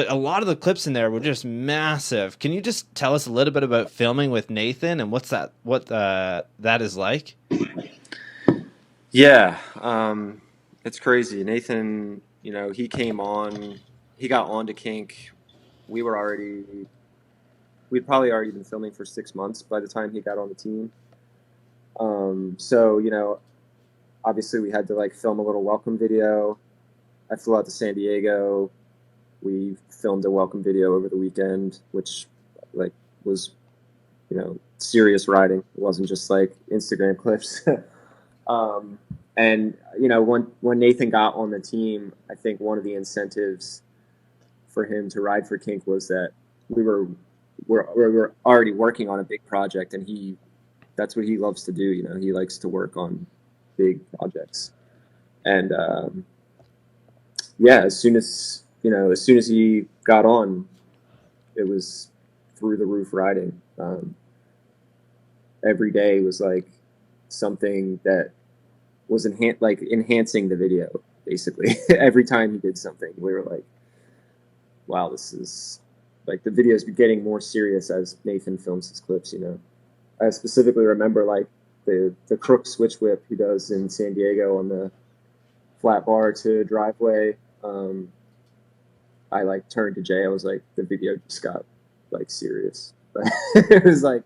a lot of the clips in there were just massive. Can you just tell us a little bit about filming with Nathan and what that is like? Yeah, it's crazy. Nathan, he got on to Kink. We'd probably already been filming for 6 months by the time he got on the team. So, obviously we had to like film a little welcome video. I flew out to San Diego. We filmed a welcome video over the weekend, which like was, serious riding. It wasn't just like Instagram clips. And when Nathan got on the team, I think one of the incentives for him to ride for Kink was that we're already working on a big project, and that's what he loves to do. He likes to work on big projects. And as soon as he got on, it was through the roof riding. Every day was like something that was enhancing the video, basically. Every time he did something, we were like, wow, this is like, the video's getting more serious as Nathan films his clips. I specifically remember like the crook switch whip he does in San Diego on the flat bar to driveway. I like turned to Jay. I was like, the video just got like serious. It was like,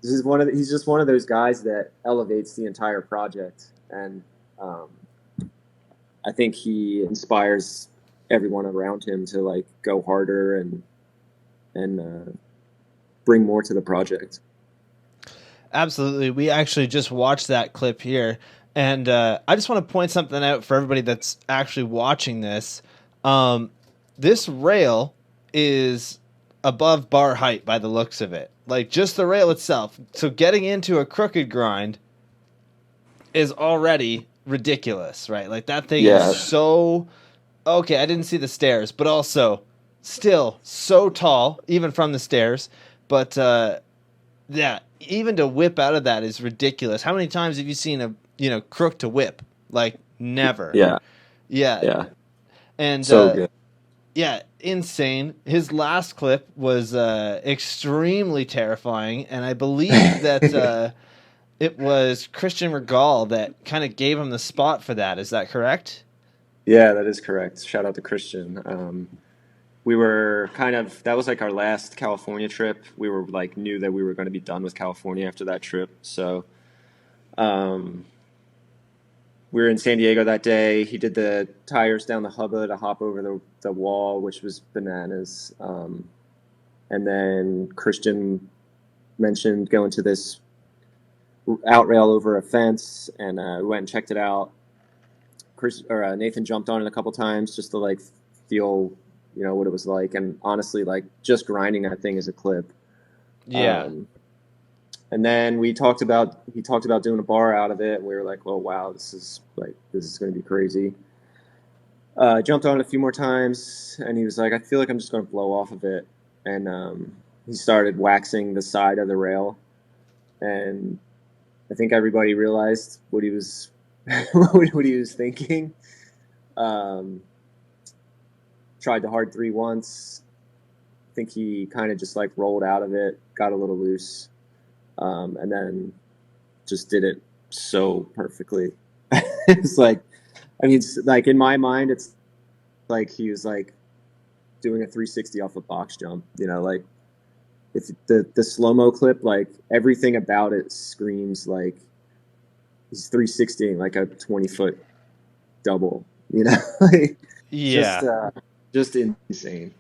he's just one of those guys that elevates the entire project, and I think he inspires everyone around him to like go harder and bring more to the project. Absolutely. We actually just watched that clip here, and I just want to point something out for everybody that's actually watching this. This rail is above bar height by the looks of it. Like, just the rail itself. So getting into a crooked grind is already ridiculous, right? Like, that thing is so... Okay, I didn't see the stairs, but also still so tall, even from the stairs. But, even to whip out of that is ridiculous. How many times have you seen a crook to whip? Like, never. Yeah. And so good. Yeah, insane. His last clip was extremely terrifying, and I believe that it was Christian Regal that kind of gave him the spot for that. Is that correct? Yeah, that is correct. Shout out to Christian. We were that was like our last California trip. We were like, knew that we were going to be done with California after that trip. So we were in San Diego that day. He did the tires down the hubba to hop over the wall, which was bananas. And then Christian mentioned going to this out rail over a fence, and we went and checked it out. Nathan jumped on it a couple times just to like feel, what it was like. And honestly, like, just grinding that thing is a clip. Yeah. And then he talked about doing a bar out of it, and we were like, well, wow, this is going to be crazy. Jumped on it a few more times, and he was like, I feel like I'm just going to blow off of it. And he started waxing the side of the rail, and I think everybody realized what he was what he was thinking. Tried the hard 3 once. I think he kind of just like rolled out of it, got a little loose. And then just did it so perfectly. It's like, it's like, in my mind, it's like he was like doing a 360 off a box jump, like, if the slow-mo clip, like, everything about it screams like he's 360ing like a 20-foot double, like, just insane.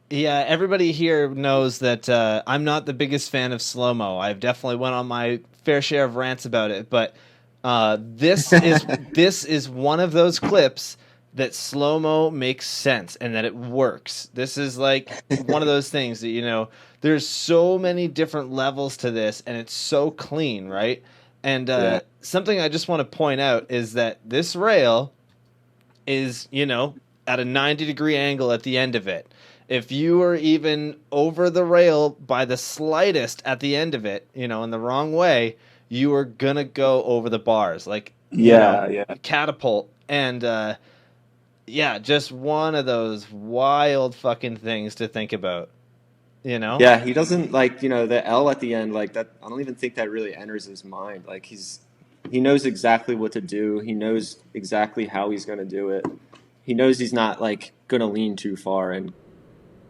Yeah, everybody here knows that I'm not the biggest fan of slow-mo. I've definitely went on my fair share of rants about it, but this is one of those clips that slow-mo makes sense and that it works. This is like one of those things that, there's so many different levels to this, and it's so clean, right? And something I just want to point out is that this rail is, at a 90-degree angle at the end of it. If you were even over the rail by the slightest at the end of it, in the wrong way, you were gonna go over the bars, like, Yeah. catapult. And yeah, just one of those wild fucking things to think about, you know? Yeah, he doesn't like, the L at the end, like that. I don't even think that really enters his mind. Like he knows exactly what to do. He knows exactly how he's going to do it. He knows he's not like going to lean too far and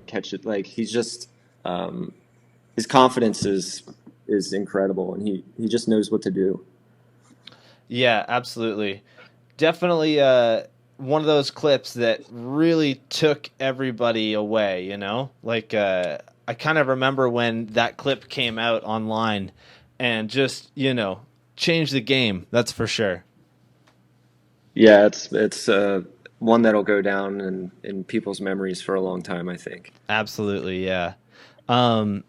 catch it. Like he's just um, his confidence is incredible, and he just knows what to do. Yeah, absolutely. Definitely one of those clips that really took everybody away, you know? Like I kind of remember when that clip came out online and just, changed the game, that's for sure. Yeah, it's one that'll go down in people's memories for a long time, I think. Absolutely, yeah. Um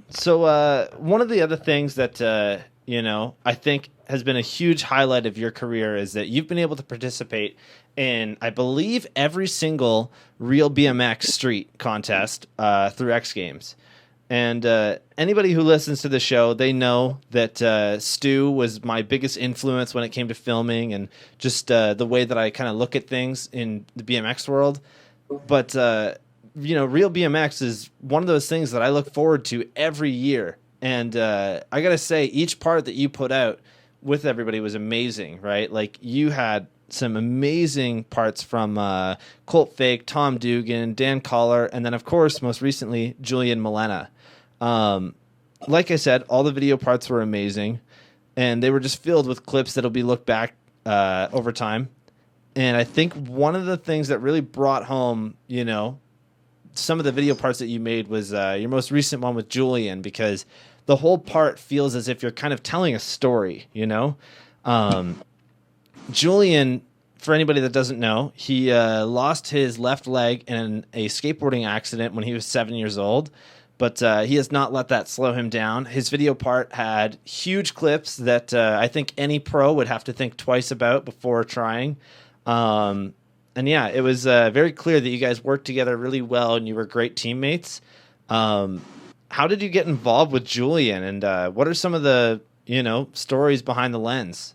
So one of the other things that I think has been a huge highlight of your career is that you've been able to participate in, I believe, every single real BMX street contest through X Games. And anybody who listens to the show, they know that Stu was my biggest influence when it came to filming and just the way that I kind of look at things in the BMX world. But real BMX is one of those things that I look forward to every year. And I gotta say, each part that you put out with everybody was amazing, right? Like you had some amazing parts from Colt Fake, Tom Dugan, Dan Collar, and then of course, most recently, Julian Molina. Like I said, all the video parts were amazing, and they were just filled with clips that'll be looked back over time. And I think one of the things that really brought home, some of the video parts that you made was your most recent one with Julian, because the whole part feels as if you're kind of telling a story, Julian, for anybody that doesn't know, he lost his left leg in a skateboarding accident when he was 7 years old, but he has not let that slow him down. His video part had huge clips that I think any pro would have to think twice about before trying. And yeah, it was very clear that you guys worked together really well and you were great teammates. How did you get involved with Julian, and what are some of the, stories behind the lens?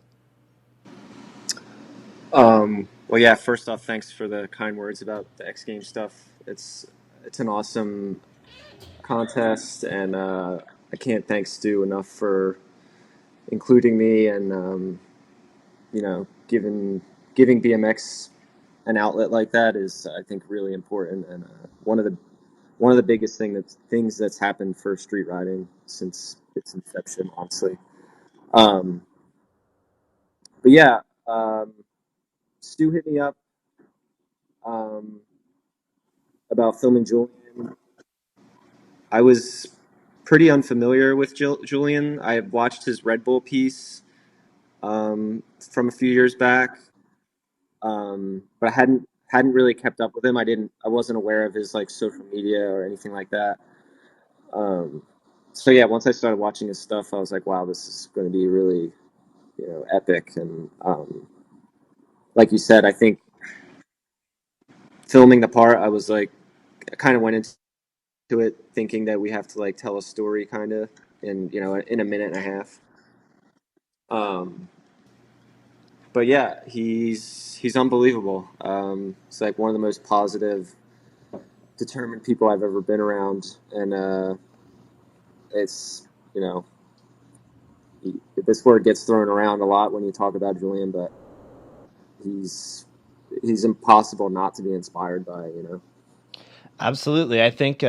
Well, yeah. First off, thanks for the kind words about the X Games stuff. It's an awesome contest, and I can't thank Stu enough for including me and giving BMX an outlet like that is, I think, really important, and one of the biggest things that's happened for street riding since its inception, honestly. Um, but yeah, Stu hit me up um, about filming Julian. I was pretty unfamiliar with Julian. I had watched his Red Bull piece from a few years back, but I hadn't really kept up with him. I wasn't aware of his like social media or anything like that. So yeah, once I started watching his stuff, I was like, wow, this is going to be really, epic. And like you said, I think filming the part, I was like, I kind of went into it thinking that we have to like tell a story kind of in a minute and a half. Um, but yeah, he's unbelievable. He's like one of the most positive, determined people I've ever been around, and it's this word gets thrown around a lot when you talk about Julian, but he's impossible not to be inspired by. Absolutely. I think,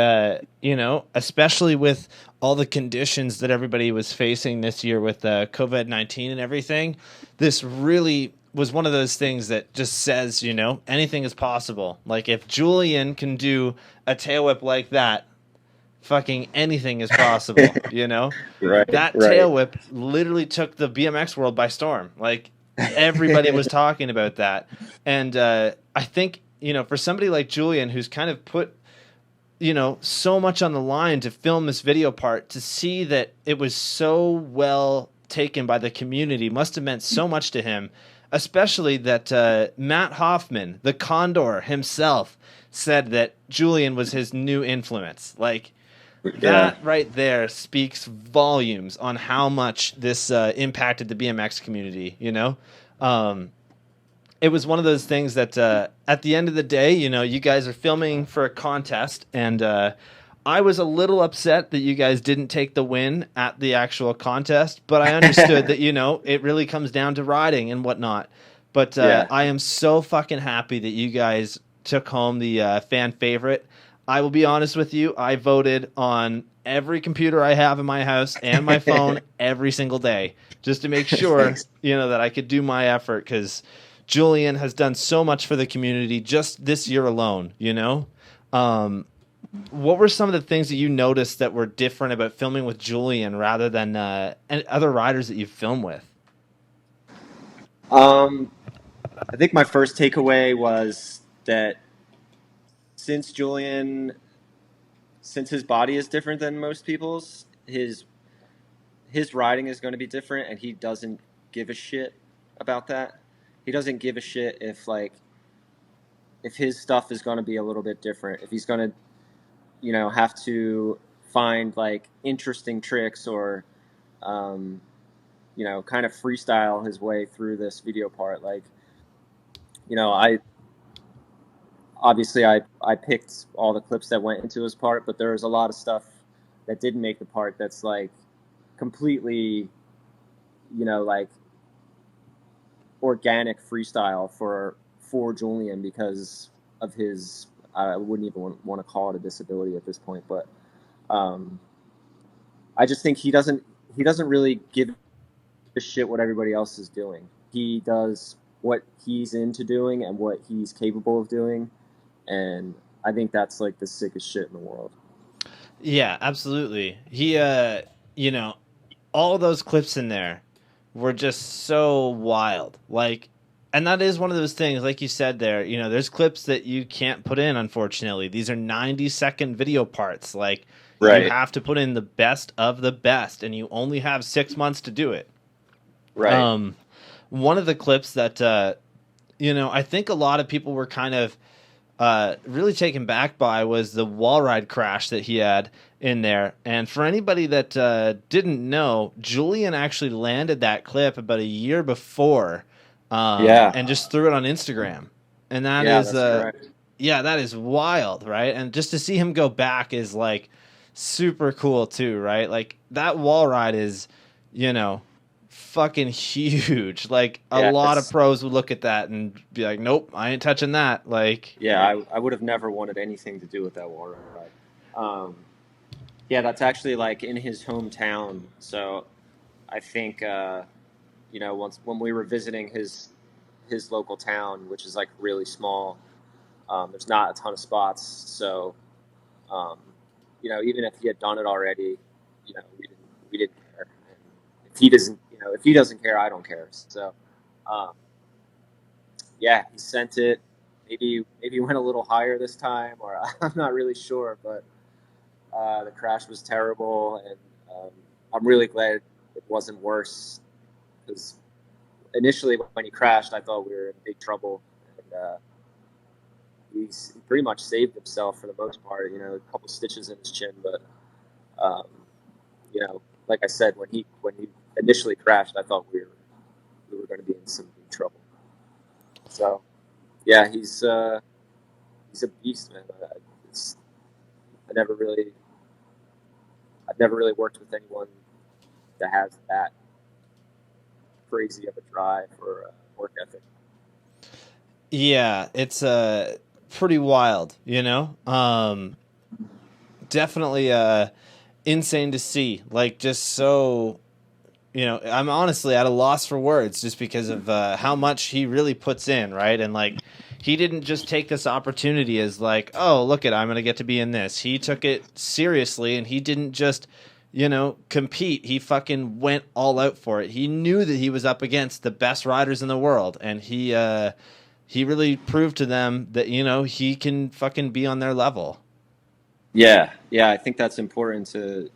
especially with all the conditions that everybody was facing this year with COVID-19 and everything, this really was one of those things that just says, anything is possible. Like if Julian can do a tail whip like that, fucking anything is possible. That Right. tail whip literally took the BMX world by storm. Like everybody was talking about that. And I think, for somebody like Julian, who's kind of put so much on the line to film this video part, to see that it was so well taken by the community must have meant so much to him, especially that Matt Hoffman, the Condor himself, said that Julian was his new influence. Like, Yeah. That right there speaks volumes on how much this impacted the BMX community. Um, it was one of those things that at the end of the day, you guys are filming for a contest, and I was a little upset that you guys didn't take the win at the actual contest, but I understood that it really comes down to riding and whatnot. But Yeah. I am so fucking happy that you guys took home the fan favorite. I will be honest with you, I voted on every computer I have in my house and my phone every single day just to make sure Thanks. that I could do my effort, because Julian has done so much for the community just this year alone. What were some of the things that you noticed that were different about filming with Julian rather than and other riders that you've filmed with? Um, I think my first takeaway was that since Julian, since his body is different than most people's, his riding is going to be different, and he doesn't give a shit about that. He doesn't give a shit if his stuff is going to be a little bit different. If he's going to, have to find like interesting tricks or, um, kind of freestyle his way through this video part. Like, I obviously I picked all the clips that went into his part, but there was a lot of stuff that didn't make the part that's like completely, like organic freestyle for Julian because of his. I wouldn't even want to call it a disability at this point, but um, I just think he doesn't really give a shit what everybody else is doing. He does what he's into doing and what he's capable of doing, and I think that's like the sickest shit in the world. Yeah, absolutely. He, all those clips in there were just so wild. Like, and that is one of those things, like you said there, there's clips that you can't put in, unfortunately. These are 90-second video parts. Like, you Right. have to put in the best of the best, and you only have 6 months to do it. Right. Um, One of the clips that, I think a lot of people were kind of really taken back by was the wall ride crash that he had in there. And for anybody that didn't know, Julian actually landed that clip about a year before, Yeah. and just threw it on Instagram. And that Yeah, is, that's correct. yeah, that is wild, right? And just to see him go back is like super cool too, right? Like that wall ride is, you know, fucking huge. Like a Yeah, lot of it's pros would look at that and be like, "Nope, I ain't touching that." Like, yeah, I would have never wanted anything to do with that wall ride. Um, yeah, that's actually like in his hometown. So I think once when we were visiting his local town, which is like really small, there's not a ton of spots. So um, even if he had done it already, we didn't care. And if he doesn't care, I don't care. So um, yeah, he sent it. Maybe he went a little higher this time, or I'm not really sure. But the crash was terrible, and I'm really glad it wasn't worse because initially when he crashed, I thought we were in big trouble, and he pretty much saved himself for the most part. A couple stitches in his chin, but um, like I said, when he initially crashed, I thought we were going to be in some big trouble. So yeah, he's a beast, man. It's, I never really I've never really worked with anyone that has that crazy of a drive or work ethic. yeah, it's pretty wild, Definitely insane to see. Like just so, I'm honestly at a loss for words just because of how much he really puts in, right? And like he didn't just take this opportunity as like, oh, look at I'm going to get to be in this. He took it seriously, and he didn't just compete. He fucking went all out for it. He knew that he was up against the best riders in the world, and he really proved to them that he can fucking be on their level. Yeah, yeah, I think that's important to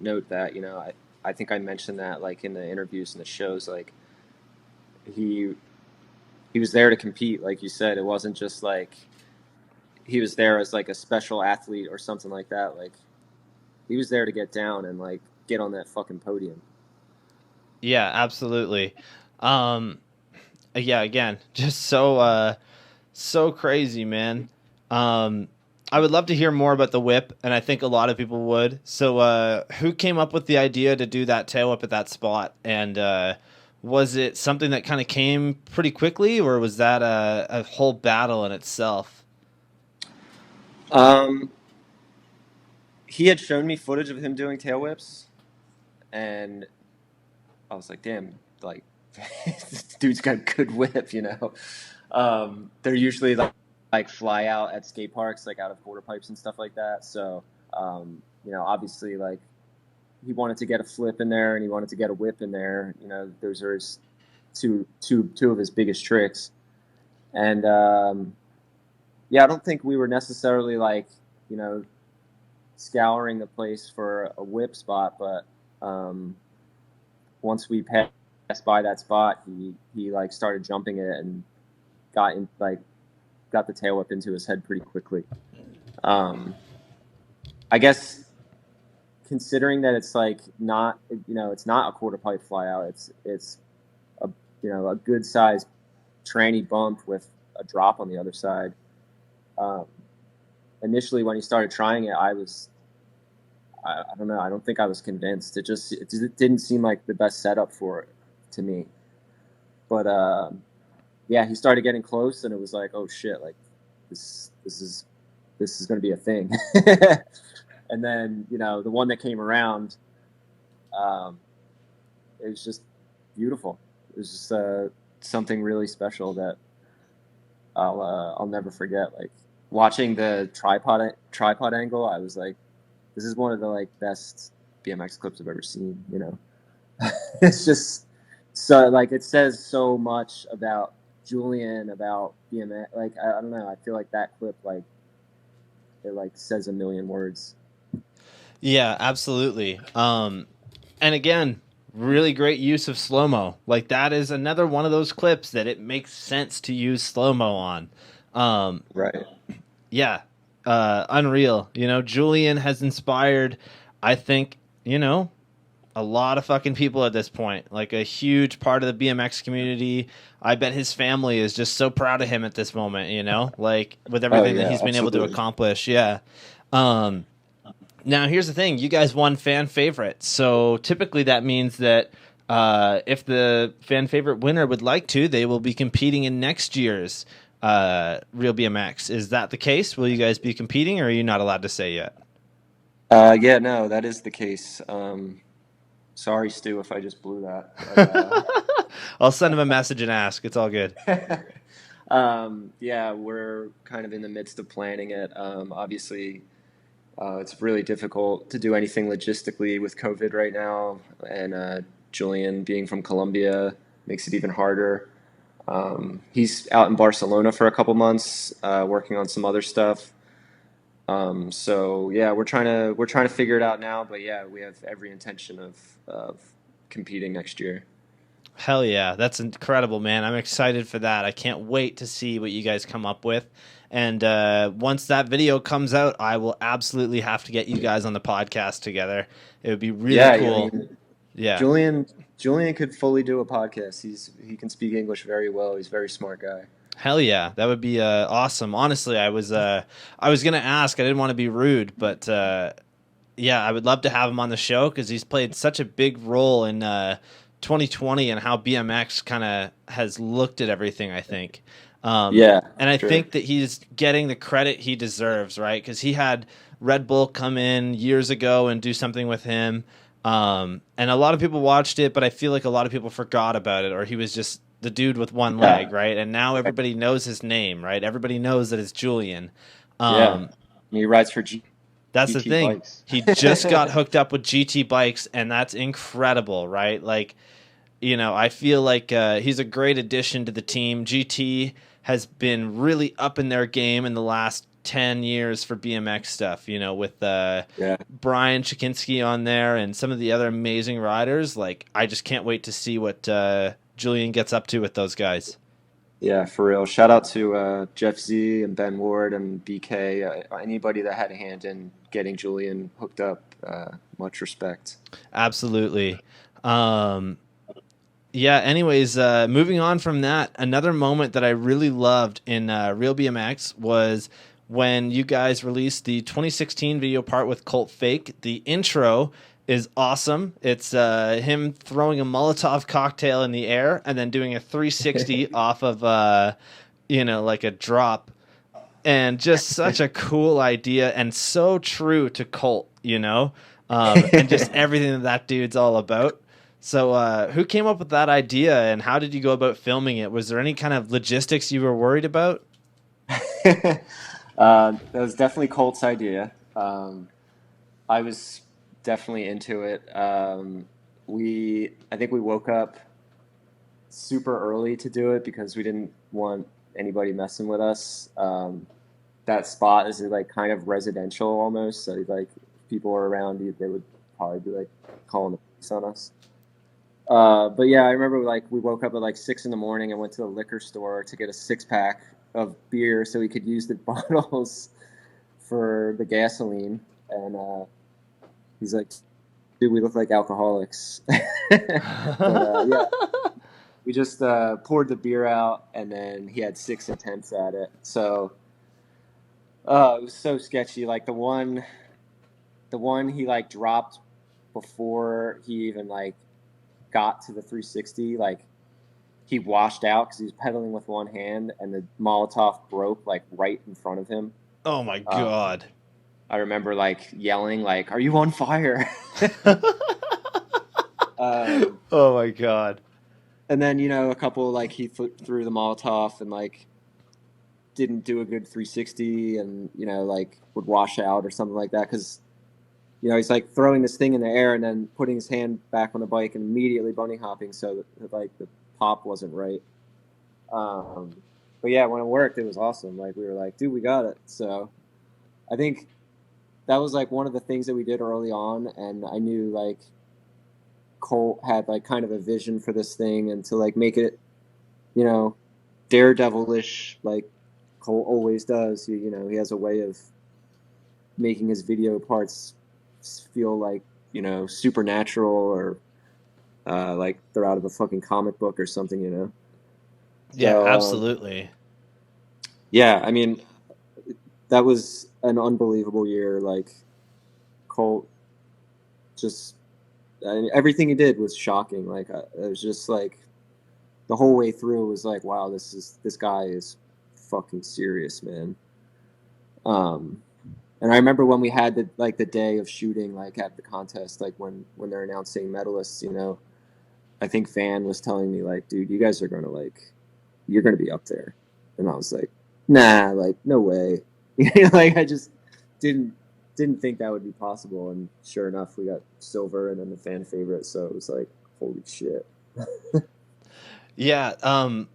note that. I think I mentioned that like in the interviews and the shows, like he he was there to compete, like you said. It wasn't just like he was there as like a special athlete or something like that. Like he was there to get down and like get on that fucking podium. Yeah, absolutely. Um, yeah, again, just so crazy, man. Um, I would love to hear more about the whip, and I think a lot of people would. So, who came up with the idea to do that tail whip at that spot? And was it something that kind of came pretty quickly, or was that a whole battle in itself? Um, he had shown me footage of him doing tail whips, and I was like, damn, like this dude's got a good whip, you know. They're usually like fly out at skate parks, like out of quarter pipes and stuff like that. So, you know, obviously, like he wanted to get a flip in there and he wanted to get a whip in there. You know, those are his two of his biggest tricks. And yeah, I don't think we were necessarily like, you know, scouring the place for a whip spot, but once we passed by that spot, he like started jumping it and got the tail whip into his head pretty quickly. I guess considering that it's like not, you know, it's not a quarter pipe fly out. It's a, you know, a good sized tranny bump with a drop on the other side. Initially when he started trying it, I don't know. I don't think I was convinced. It didn't seem like the best setup for it to me. But yeah, he started getting close, and it was like, oh shit, like this is going to be a thing. And then, you know, the one that came around, it was just beautiful. It was just something really special that I'll never forget. Like watching the tripod angle, I was like, this is one of the like best BMX clips I've ever seen. You know, it's just so like it says so much about Julian, about BMX. Like I don't know, I feel like that clip like it like says a million words. Yeah, absolutely. And again, really great use of slow mo. Like that is another one of those clips that it makes sense to use slow mo on. Right. Yeah, unreal. You know, Julian has inspired, I think, you know, a lot of fucking people at this point. Like a huge part of the BMX community. I bet his family is just so proud of him at this moment. You know, like with Oh everything that yeah, he's been able to absolutely. accomplish. Yeah. Um, Now, here's the thing: you guys won fan favorite, so typically that means that if the fan favorite winner would like to, they will be competing in next year's Real BMX. Is that the case? Will you guys be competing, or are you not allowed to say yet? Yeah, no, that is the case. Sorry, Stu, if I just blew that. But, I'll send him a message and ask. It's all good. yeah, we're kind of in the midst of planning it. Obviously, it's really difficult to do anything logistically with COVID right now, and Julian being from Colombia makes it even harder. He's out in Barcelona for a couple months, working on some other stuff. So yeah, we're trying to figure it out now. But yeah, we have every intention of competing next year. Hell yeah, that's incredible, man. I'm excited for that. I can't wait to see what you guys come up with. And once that video comes out, I will absolutely have to get you guys on the podcast together. It would be really Yeah, I cool. mean, Yeah. Julian Julian could fully do a podcast. He can speak English very well. He's a very smart guy. Hell yeah, that would be awesome. Honestly, I was gonna ask. I didn't want to be rude, but yeah, I would love to have him on the show because he's played such a big role in 2020 and how BMX kind of has looked at everything. I think, Yeah, and I sure. think that he's getting the credit he deserves, right? Because he had Red Bull come in years ago and do something with him, and a lot of people watched it, but I feel like a lot of people forgot about it, or he was just the dude with one leg, Yeah, right? And now everybody knows his name, right? Everybody knows that it's Julian. yeah. Um, He rides for that's the GT thing. bikes. He just got hooked up with GT bikes, and that's incredible, right? Like, you know, I feel like he's a great addition to the team. GT has been really up in their game in the last 10 years for BMX stuff, you know, with Yeah, Brian Chikinski on there and some of the other amazing riders. Like, I just can't wait to see what Julian gets up to with those guys. yeah, for real. Shout out to Jeff Z and Ben Ward and BK. Anybody that had a hand in getting Julian hooked up much respect. Absolutely. Um, yeah. Anyways, moving on from that, another moment that I really loved in Real BMX was when you guys released the 2016 video part with Colt Fake. The intro is awesome. It's him throwing a Molotov cocktail in the air and then doing a 360 off of like a drop, and just such a cool idea and so true to Colt, and just everything that dude's all about. So, who came up with that idea, and how did you go about filming it? Was there any kind of logistics you were worried about? That was definitely Colt's idea. I was definitely into it. I think we woke up super early to do it because we didn't want anybody messing with us. That spot is like kind of residential almost, so like people are around you, they would probably be like calling the police on us. But yeah, I remember like we woke up at like 6 in the morning and went to the liquor store to get a 6-pack of beer so we could use the bottles for the gasoline. And he's like, "Dude, we look like alcoholics." But yeah, we just poured the beer out, and then he had 6 attempts at it. So it was so sketchy. Like the one he like dropped before he even like got to the 360, like he washed out because he was pedaling with one hand, and the Molotov broke like right in front of him. Oh my Um, god. I remember like yelling, like, "Are you on fire?" um, Oh my god. and then a couple like he threw the Molotov and like didn't do a good 360, and like would wash out or something like that because he's like throwing this thing in the air and then putting his hand back on the bike and immediately bunny hopping so that like the pop wasn't right. Um, but yeah, when it worked, it was awesome. Like we were like, "Dude, we got it." So I think that was like one of the things that we did early on, and I knew like Colt had like kind of a vision for this thing and to like make it, daredevilish like Colt always does. He has a way of making his video parts feel like supernatural or like they're out of a fucking comic book or something. Yeah, So absolutely. yeah, I mean that was an unbelievable year. Like Colt just everything he did was shocking. Like it was just like the whole way through was like, wow, this guy is fucking serious, man. Um, and I remember when we had the day of shooting, like at the contest, like when they're announcing medalists, I think Van was telling me like, dude, you guys are gonna like, you're gonna be up there, and I was like, nah, like no way, like I just didn't think that would be possible, and sure enough, we got silver and then the fan favorite, so it was like, holy shit. Yeah,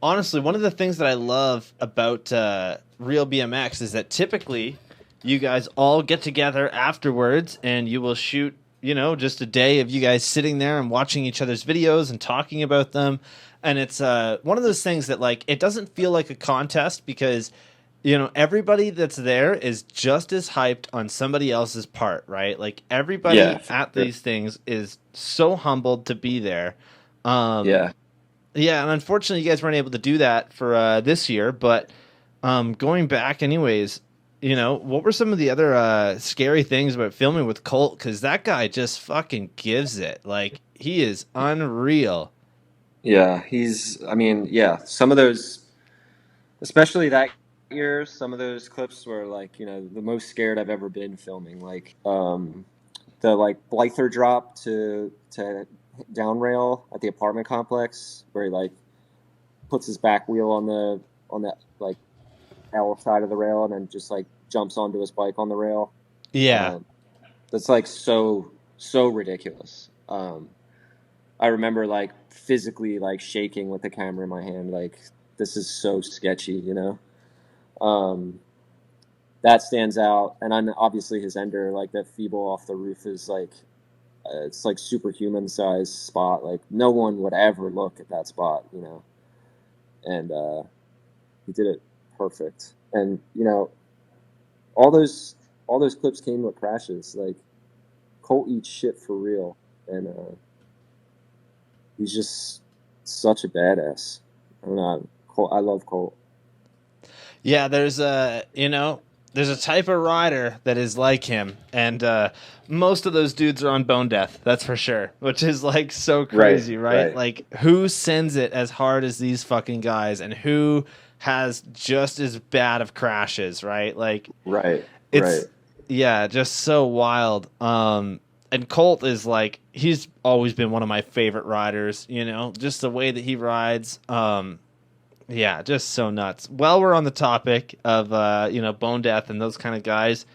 honestly, one of the things that I love about Real BMX is that typically you guys all get together afterwards and you will shoot, just a day of you guys sitting there and watching each other's videos and talking about them. And it's one of those things that, like, it doesn't feel like a contest because, everybody that's there is just as hyped on somebody else's part, right? Like, Yeah, everybody for at sure. these things is so humbled to be there. Um, Yeah. yeah, and unfortunately, you guys weren't able to do that for this year. But going back, anyways, what were some of the other scary things about filming with Colt? Because that guy just fucking gives it. Like, he is unreal. Yeah, I mean, yeah, some of those, especially that year, some of those clips were like, the most scared I've ever been filming. Like, the like Blyther drop to down rail at the apartment complex where he like puts his back wheel on the like L side of the rail and then just like jumps onto his bike on the rail. Yeah, Um, that's like so ridiculous. I remember like physically like shaking with the camera in my hand, like this is so sketchy. Um, that stands out, and then obviously his ender, like that feeble off the roof, is like it's like superhuman size spot. Like no one would ever look at that spot. And he did it perfect. And all those clips came with crashes. Like Colt eats shit for real, and he's just such a badass. I don't know. Colt, I love Colt. Yeah, there's there's a type of rider that is like him, and most of those dudes are on bone death. That's for sure. Which is like so crazy, right? Like, who sends it as hard as these fucking guys, and who has just as bad of crashes, right? Like, it's yeah, just so wild. And Colt is like, he's always been one of my favorite riders. Just the way that he rides. Yeah, just so nuts. While we're on the topic of bone death and those kind of guys,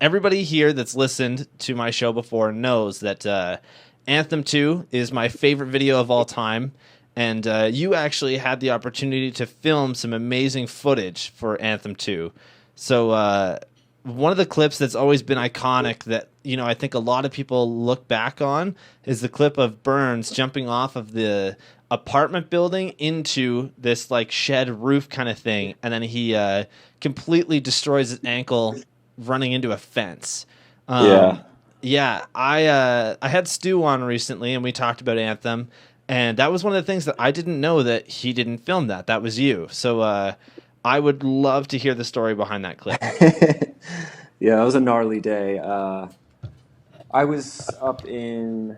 everybody here that's listened to my show before knows that Anthem 2 is my favorite video of all time, and you actually had the opportunity to film some amazing footage for Anthem 2. So one of the clips that's always been iconic that I think a lot of people look back on is the clip of Burns jumping off of the apartment building into this like shed roof kind of thing, and then he completely destroys his ankle running into a fence. Yeah, I had Stu on recently, and we talked about Anthem, and that was one of the things that I didn't know, that he didn't film that. That was you. So I would love to hear the story behind that clip. Yeah, it was a gnarly day. I was up in.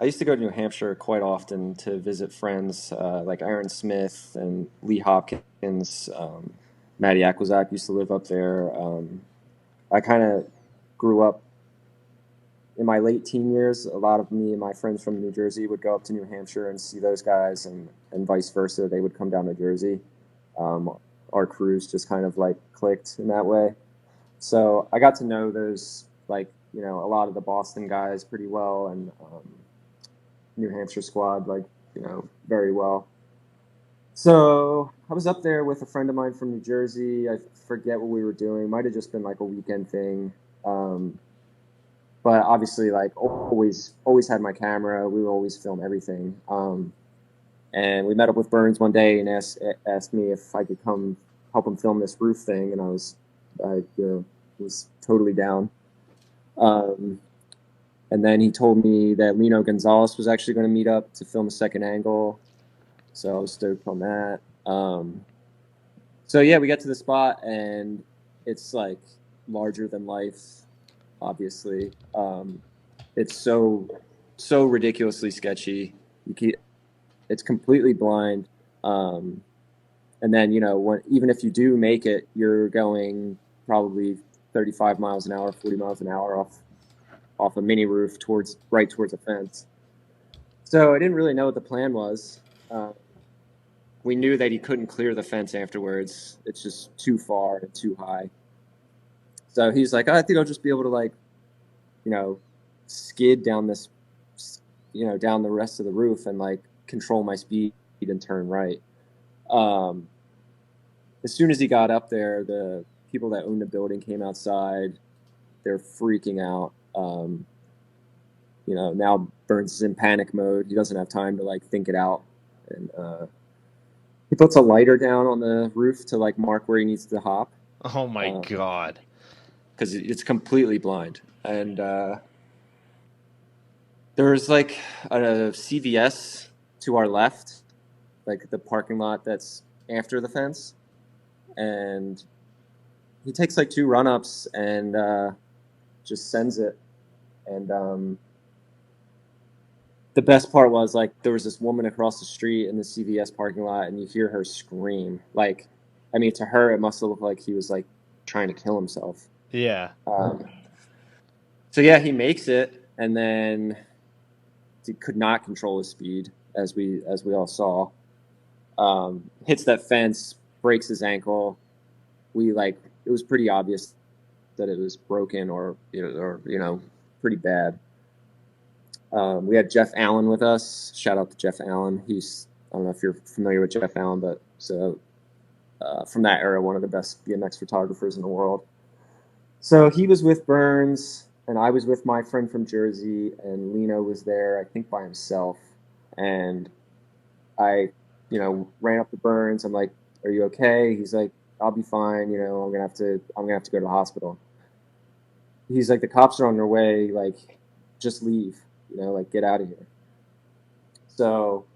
I used to go to New Hampshire quite often to visit friends like Aaron Smith and Lee Hopkins. Matty Aquazak used to live up there. I kind of grew up in my late teen years. A lot of me and my friends from New Jersey would go up to New Hampshire and see those guys, and vice versa. They would come down to Jersey. Our crews just kind of like clicked in that way. So I got to know those, like, a lot of the Boston guys pretty well, and New Hampshire squad, like, very well. So I was up there with a friend of mine from New Jersey. I forget what we were doing. Might have just been like a weekend thing. But obviously, like, always had my camera. We would always film everything. And we met up with Burns one day and asked me if I could come help him film this roof thing, and I was totally down. And then he told me that Lino Gonzalez was actually going to meet up to film a second angle. So I was stoked on that. So yeah, we got to the spot, and it's like larger than life, obviously. It's so ridiculously sketchy. It's completely blind. And then, even if you do make it, you're going probably 35 miles an hour, 40 miles an hour off a mini roof right towards a fence. So I didn't really know what the plan was. We knew that he couldn't clear the fence afterwards. It's just too far and too high. So he's like, I think I'll just be able to, like, skid down this, down the rest of the roof and, like, control my speed and turn right. As soon as he got up there, the people that owned the building came outside. They're freaking out. Now Burns is in panic mode. He doesn't have time to, like, think it out. And he puts a lighter down on the roof to, like, mark where he needs to hop. Oh my God. Because it's completely blind. And there's, like, a CVS to our left, like the parking lot that's after the fence. And he takes, like, 2 run-ups and just sends it. And the best part was, like, there was this woman across the street in the CVS parking lot, and you hear her scream. Like, I mean, to her, it must have looked like he was, like, trying to kill himself. Yeah. So yeah, he makes it, and then he could not control his speed, as we all saw. Hits that fence, breaks his ankle. It was pretty obvious that it was broken or pretty bad. We had Jeff Allen with us. Shout out to Jeff Allen. I don't know if you're familiar with Jeff Allen, but from that era, one of the best BMX photographers in the world. So he was with Burns, and I was with my friend from Jersey, and Lino was there, I think, by himself. And I, ran up to Burns. I'm like, "Are you okay?" He's like, "I'll be fine. I'm gonna have to go to the hospital." he's like, the cops are on their way, like, just leave, like, get out of here. So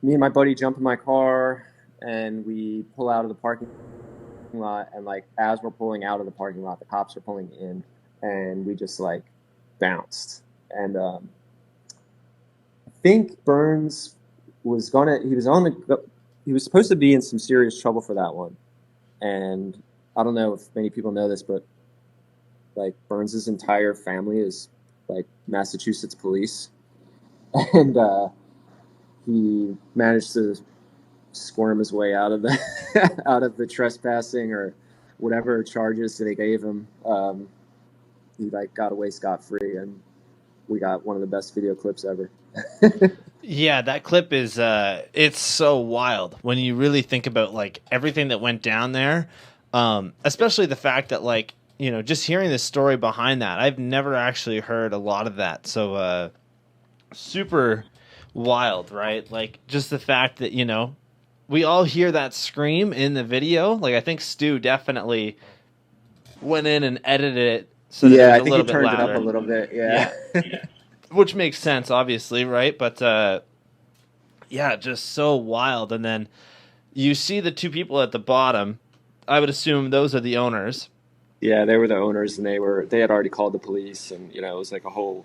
me and my buddy jump in my car and we pull out of the parking lot, and like as we're pulling out of the parking lot, the cops are pulling in, and we just like bounced. And I think Burns was gonna he was supposed to be in some serious trouble for that one. And I don't know if many people know this, but like Burns's entire family is like Massachusetts police, and he managed to squirm his way out of the out of the trespassing or whatever charges that they gave him. He like got away scot free, and we got one of the best video clips ever. Yeah, that clip is it's so wild when you really think about like everything that went down there. Especially the fact that like, just hearing the story behind that. I've never actually heard a lot of that. So super wild, right? Like just the fact that, we all hear that scream in the video. Like I think Stu definitely went in and edited it so that it Yeah, was I a think he little bit turned it up a louder. little bit. Yeah. Yeah. Which makes sense, obviously, right? But yeah, just so wild. And then you see the two people at the bottom. I would assume those are the owners. Yeah, they were the owners, and they had already called the police, and it was like a whole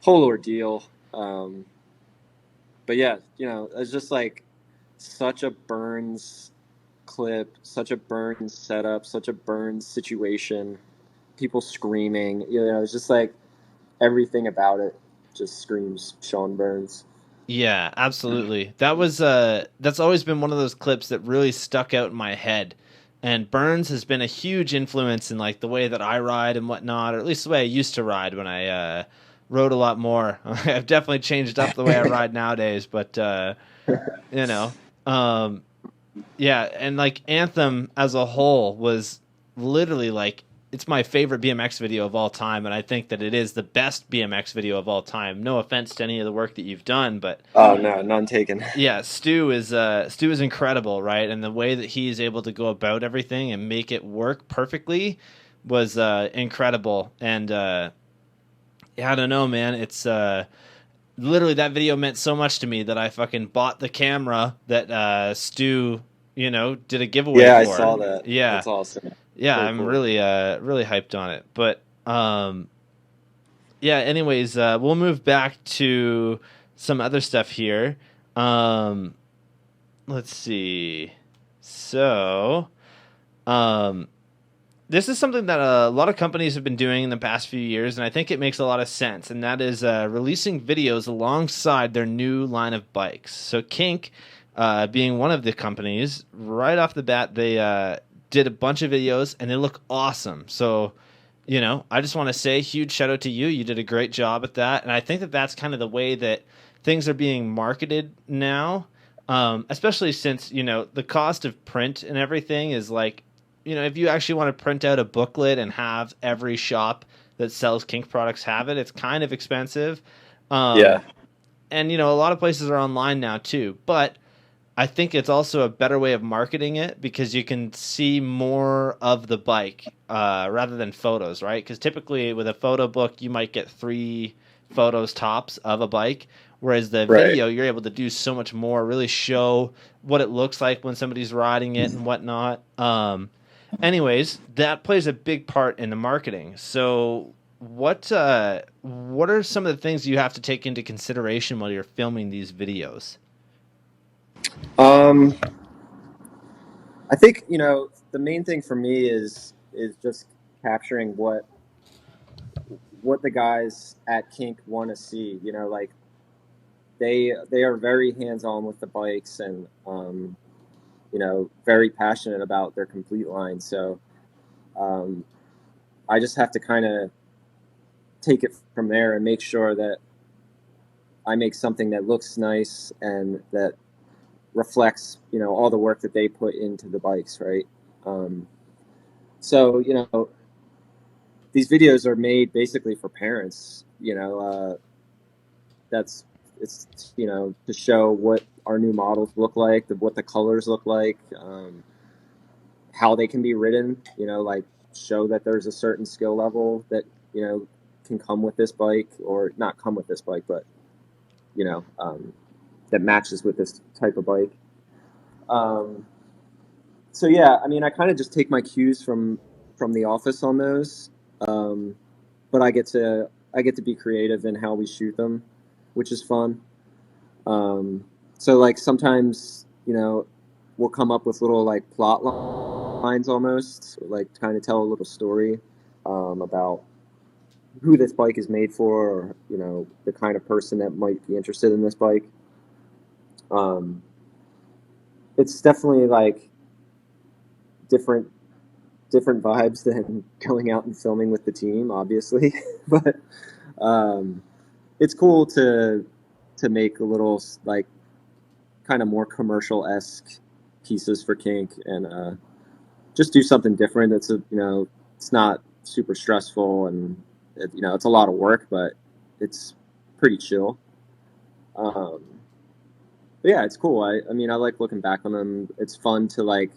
ordeal. But yeah, it's just like such a Burns clip, such a Burns setup, such a Burns situation. People screaming, it's just like everything about it just screams Sean Burns. Yeah, absolutely. That's always been one of those clips that really stuck out in my head. And Burns has been a huge influence in like the way that I ride and whatnot, or at least the way I used to ride when I rode a lot more. I've definitely changed up the way I ride nowadays, but you know, um, yeah, and like Anthem as a whole was literally like it's my favorite BMX video of all time, and I think that it is the best BMX video of all time. No offense to any of the work that you've done, but Oh no, none taken. yeah, Stu is incredible, right? And the way that he is able to go about everything and make it work perfectly was incredible. And yeah, I don't know, man. It's literally that video meant so much to me that I fucking bought the camera that Stu, did a giveaway Yeah, I for. saw that. Yeah, That's awesome. yeah, Very I'm cool. really hyped on it. But yeah. Anyways, we'll move back to some other stuff here. Um, let's see. So, um, this is something that a lot of companies have been doing in the past few years, and I think it makes a lot of sense. And that is releasing videos alongside their new line of bikes. So, Kink, being one of the companies, right off the bat, they did a bunch of videos, and they look awesome. So, I just want to say huge shout out to you. You did a great job at that, and I think that that's kind of the way that things are being marketed now. Especially since the cost of print and everything is like, if you actually want to print out a booklet and have every shop that sells Kink products have it, it's kind of expensive. Yeah. And a lot of places are online now too, but I think it's also a better way of marketing it because you can see more of the bike rather than photos, right? Because typically with a photo book, you might get 3 photos tops of a bike, whereas the Right. video, you're able to do so much more, really show what it looks like when somebody's riding it and whatnot. Anyways, that plays a big part in the marketing. So what are some of the things you have to take into consideration while you're filming these videos? Um, I think, the main thing for me is just capturing what the guys at Kink want to see. Like they are very hands on with the bikes, and very passionate about their complete line. So um, I just have to kind of take it from there and make sure that I make something that looks nice and that reflects, all the work that they put into the bikes, right? Um, so, these videos are made basically for parents, that's it's, to show what our new models look like, what the colors look like, how they can be ridden, like show that there's a certain skill level that, can come with this bike, or not come with this bike, but, that matches with this type of bike. So yeah, I mean, I kind of just take my cues from the office on those, but I get to be creative in how we shoot them, which is fun. So like sometimes we'll come up with little like plot lines almost, like kind of tell a little story about who this bike is made for, or the kind of person that might be interested in this bike. It's definitely like different vibes than going out and filming with the team, obviously. But it's cool to make a little like kind of more commercial-esque pieces for Kink, and just do something different. That's it's not super stressful, and it's a lot of work, but it's pretty chill. But yeah, it's cool. I mean, I like looking back on them. It's fun to like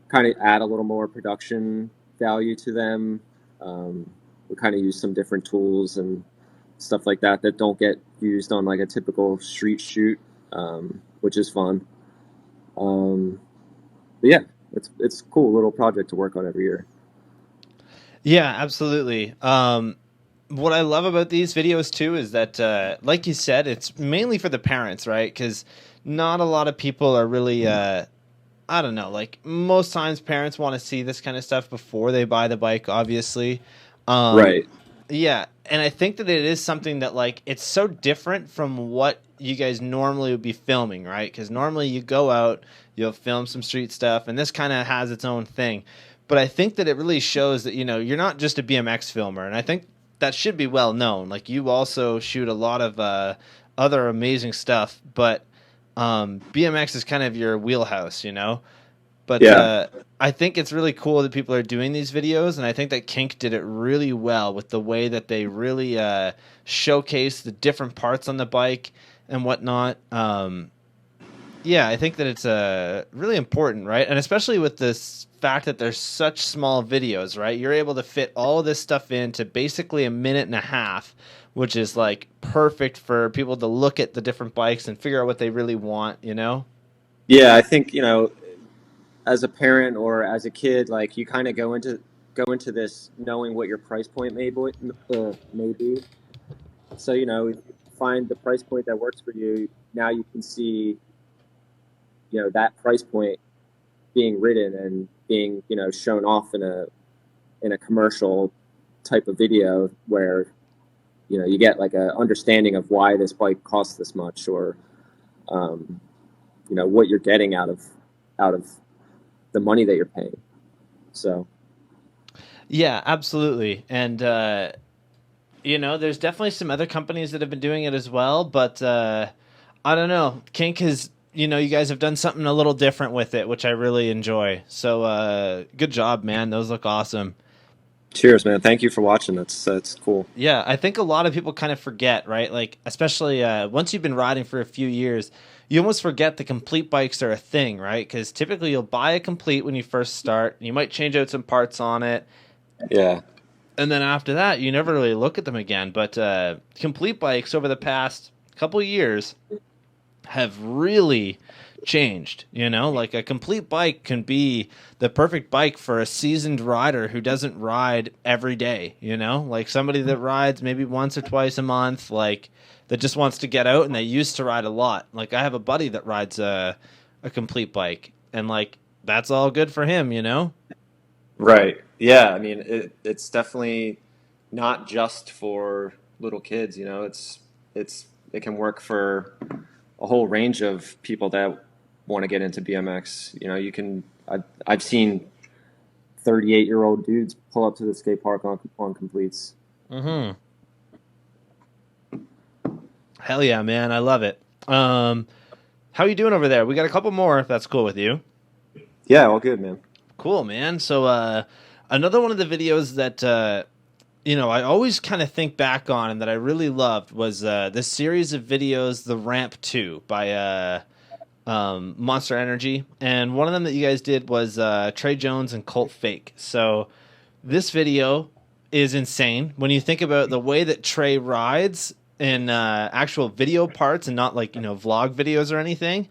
kind of add a little more production value to them. We kind of use some different tools and stuff like that don't get used on like a typical street shoot, which is fun. But yeah, it's a cool little project to work on every year. Yeah, absolutely. What I love about these videos too is that, like you said, it's mainly for the parents, right? Because not a lot of people are really, I don't know, like most times parents want to see this kind of stuff before they buy the bike, obviously. Right. Yeah, and I think that it is something that like it's so different from what you guys normally would be filming, right? Because normally you go out, you'll film some street stuff, and this kind of has its own thing. But I think that it really shows that you're not just a BMX filmer, and I think that should be well known. Like you also shoot a lot of other amazing stuff, but BMX is kind of your wheelhouse, But Yeah. I think it's really cool that people are doing these videos, and I think that Kink did it really well with the way that they really showcase the different parts on the bike and whatnot. Yeah, I think that it's really important, right? And especially with this fact that there's such small videos, right? You're able to fit all of this stuff into basically a minute and a half, which is like perfect for people to look at the different bikes and figure out what they really want, Yeah, I think as a parent or as a kid, like you kind of go into this knowing what your price point may be. So if you find the price point that works for you, now you can see that price point being ridden and being shown off in a commercial type of video where you get like a understanding of why this bike costs this much, or what you're getting out of the money that you're paying. So yeah, absolutely. And there's definitely some other companies that have been doing it as well, but I don't know. Kink has, you guys have done something a little different with it, which I really enjoy. So good job, man. Those look awesome. cheers, man. Thank you for watching. That's cool. Yeah, I think a lot of people kind of forget, right? Like, especially once you've been riding for a few years, you almost forget the complete bikes are a thing, right? Because typically you'll buy a complete when you first start. You might change out some parts on it. Yeah. And then after that, you never really look at them again. But complete bikes over the past couple years have really changed. Like a complete bike can be the perfect bike for a seasoned rider who doesn't ride every day. Like somebody that rides maybe once or twice a month, like that just wants to get out and they used to ride a lot. Like I have a buddy that rides a complete bike, and like that's all good for him. Right. Yeah. I mean, it's definitely not just for little kids. It can work for a whole range of people that want to get into BMX. I've seen 38-year-old dudes pull up to the skate park on completes. Mm-hmm. Hell yeah, man. I love it. How are you doing over there? We got a couple more, if that's cool with you. Yeah, all good, man. Cool, man. So another one of the videos that I always kind of think back on and that I really loved was this series of videos, The Ramp 2 by Monster Energy. And one of them that you guys did was Trey Jones and Colt Fake. So this video is insane. When you think about the way that Trey rides in actual video parts and not like, vlog videos or anything,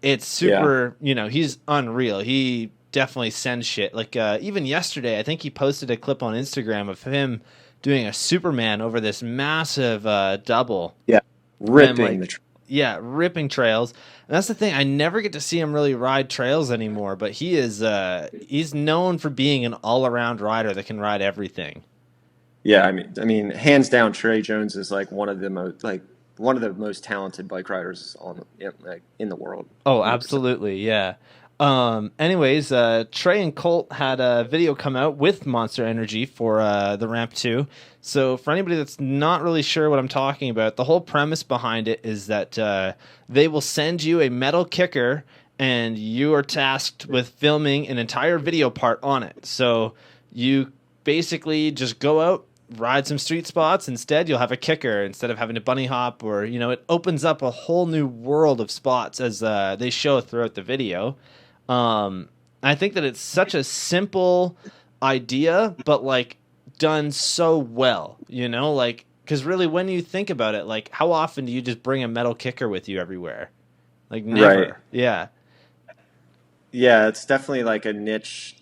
it's Yeah. super, he's unreal. He definitely sends shit. Like even yesterday, I think he posted a clip on Instagram of him doing a Superman over this massive double. Yeah. And Ripping the like, yeah, ripping trails. And that's the thing. I never get to see him really ride trails anymore, but he's known for being an all-around rider that can ride everything. Yeah, I mean, hands down, Trey Jones is like one of the most talented bike riders in the world, Oh, 100%. absolutely, yeah. Anyways, Trey and Colt had a video come out with Monster Energy for the Ramp 2. So for anybody that's not really sure what I'm talking about, the whole premise behind it is that they will send you a metal kicker and you are tasked with filming an entire video part on it. So you basically just go out, ride some street spots. Instead, you'll have a kicker instead of having to bunny hop, or it opens up a whole new world of spots as they show throughout the video. I think that it's such a simple idea, but like done so well, like because really when you think about it, like how often do you just bring a metal kicker with you everywhere? Like Right. never. Yeah. Yeah, it's definitely like a niche,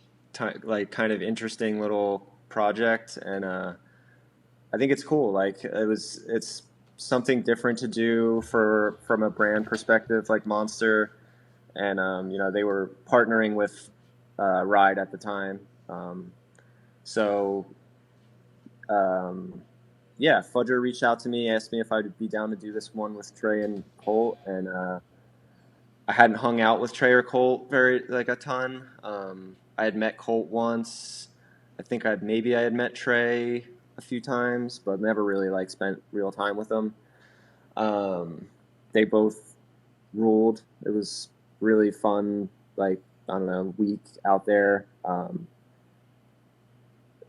like kind of interesting little project, and I think it's cool. Like it's something different to do from a brand perspective, like Monster, and they were partnering with Ride at the time. So um, yeah, Fudger reached out to me, asked me if I'd be down to do this one with Trey and Colt, and I hadn't hung out with Trey or Colt very like a ton. I had met Colt once. I think I had met Trey a few times, but never really like spent real time with them. Um, they both ruled. It was really fun. Like, I don't know, week out there. It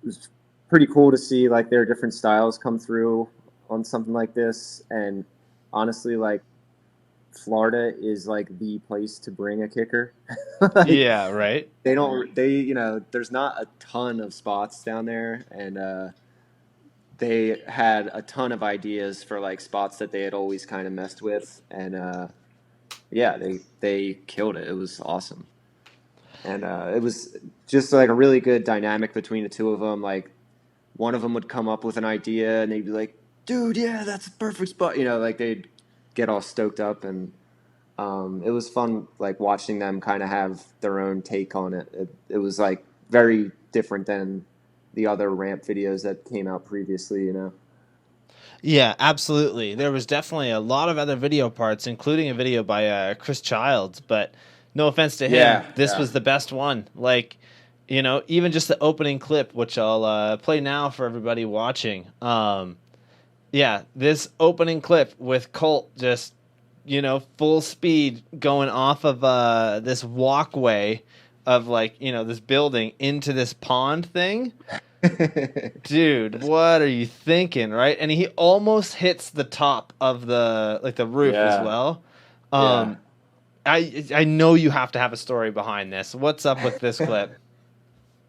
was pretty cool to see like their different styles come through on something like this. And honestly, like Florida is like the place to bring a kicker. Like Yeah, right. there's not a ton of spots down there, and they had a ton of ideas for like spots that they had always kind of messed with, and yeah, they killed it. It was awesome, and it was just like a really good dynamic between the two of them. Like one of them would come up with an idea, and they'd be like, "Dude, yeah, that's a perfect spot." Like they'd get all stoked up, and it was fun, like watching them kind of have their own take on it. It was like very different than the other ramp videos that came out previously. Yeah, absolutely. There was definitely a lot of other video parts, including a video by Chris Childs, but no offense to him, Yeah, this yeah. was the best one. Like, even just the opening clip, which I'll play now for everybody watching. Yeah, this opening clip with Colt just, full speed going off of this walkway of like, this building into this pond thing. Dude, what are you thinking, right? And he almost hits the top of the roof as Yeah, well. yeah. Um, I know you have to have a story behind this. What's up with this clip?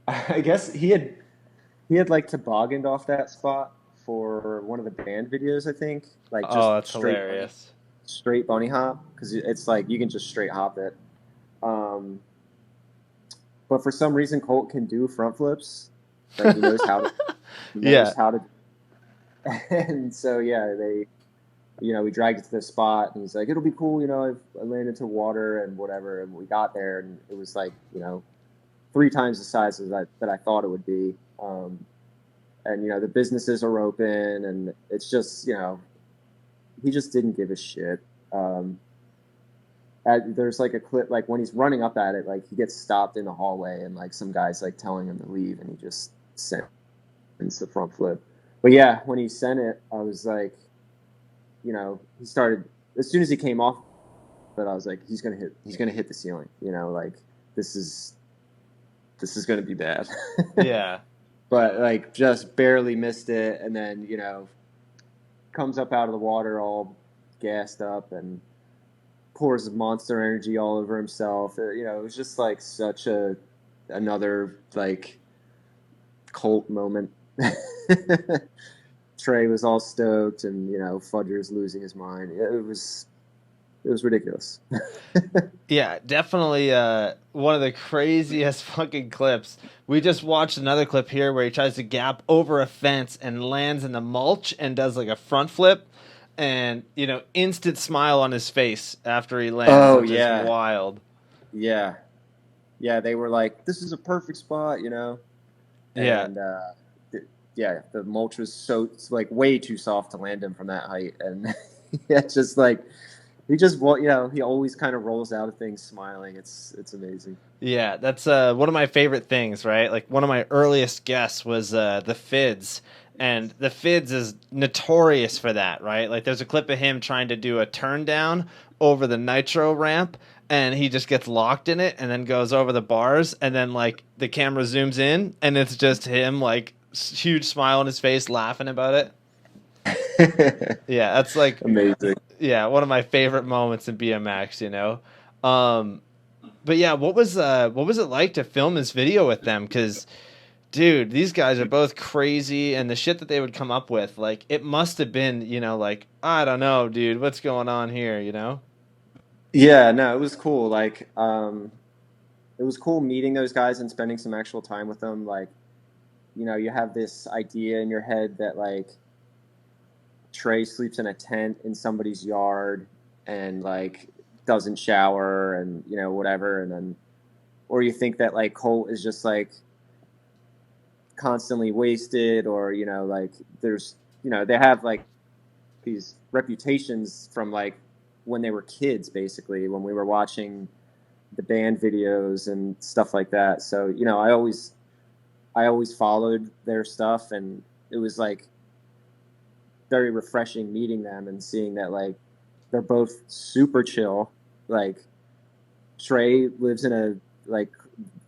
I guess he had like tobogganed off that spot for one of the band videos, I think. Like Oh, just that's hilarious. straight bunny hop, because it's like you can just straight hop it. Um, but for some reason, Colt can do front flips. Like he knows how to. He knows Yeah. how to. And so yeah, we dragged it to the spot, and he's like, "It'll be cool, I landed to water and whatever." And we got there, and it was like, 3 times the size that I thought it would be. And the businesses are open, and it's just he just didn't give a shit. There's like a clip, like when he's running up at it, like he gets stopped in the hallway, and like some guy's like telling him to leave, and he just sends the front flip. But yeah, when he sent it, I was like, he started as soon as he came off, but I was like, he's gonna hit the ceiling. Like this is gonna be bad. Yeah. But like just barely missed it, and then comes up out of the water all gassed up and pours Monster Energy all over himself. It was just like such another like cult moment. Trey was all stoked, and Fudger's losing his mind. It was ridiculous. Yeah, definitely one of the craziest fucking clips. We just watched another clip here where he tries to gap over a fence and lands in the mulch and does like a front flip, and instant smile on his face after he lands, Oh which is yeah, wild. yeah, yeah. They were like, "This is a perfect spot," Yeah. and yeah, the mulch was so like way too soft to land him from that height, and yeah, just like he always kind of rolls out of things smiling. It's amazing. Yeah, that's one of my favorite things, right? Like one of my earliest guests was the Fids, and the Fids is notorious for that, right? Like there's a clip of him trying to do a turn down over the nitro ramp, and he just gets locked in it and then goes over the bars, and then like the camera zooms in and it's just him like huge smile on his face laughing about it. Yeah, that's like Amazing. yeah, one of my favorite moments in BMX. Um but yeah, what was it like to film this video with them? Because, dude, these guys are both crazy, and the shit that they would come up with, like, it must have been, like, I don't know, dude, what's going on here? Yeah, no, it was cool. Like, it was cool meeting those guys and spending some actual time with them. Like, you have this idea in your head that like Trey sleeps in a tent in somebody's yard and like doesn't shower and whatever, and then or you think that like Colt is just like constantly wasted, or like there's they have like these reputations from like when they were kids, basically when we were watching the band videos and stuff like that. So I always followed their stuff, and it was like very refreshing meeting them and seeing that like they're both super chill. Like Trey lives in a like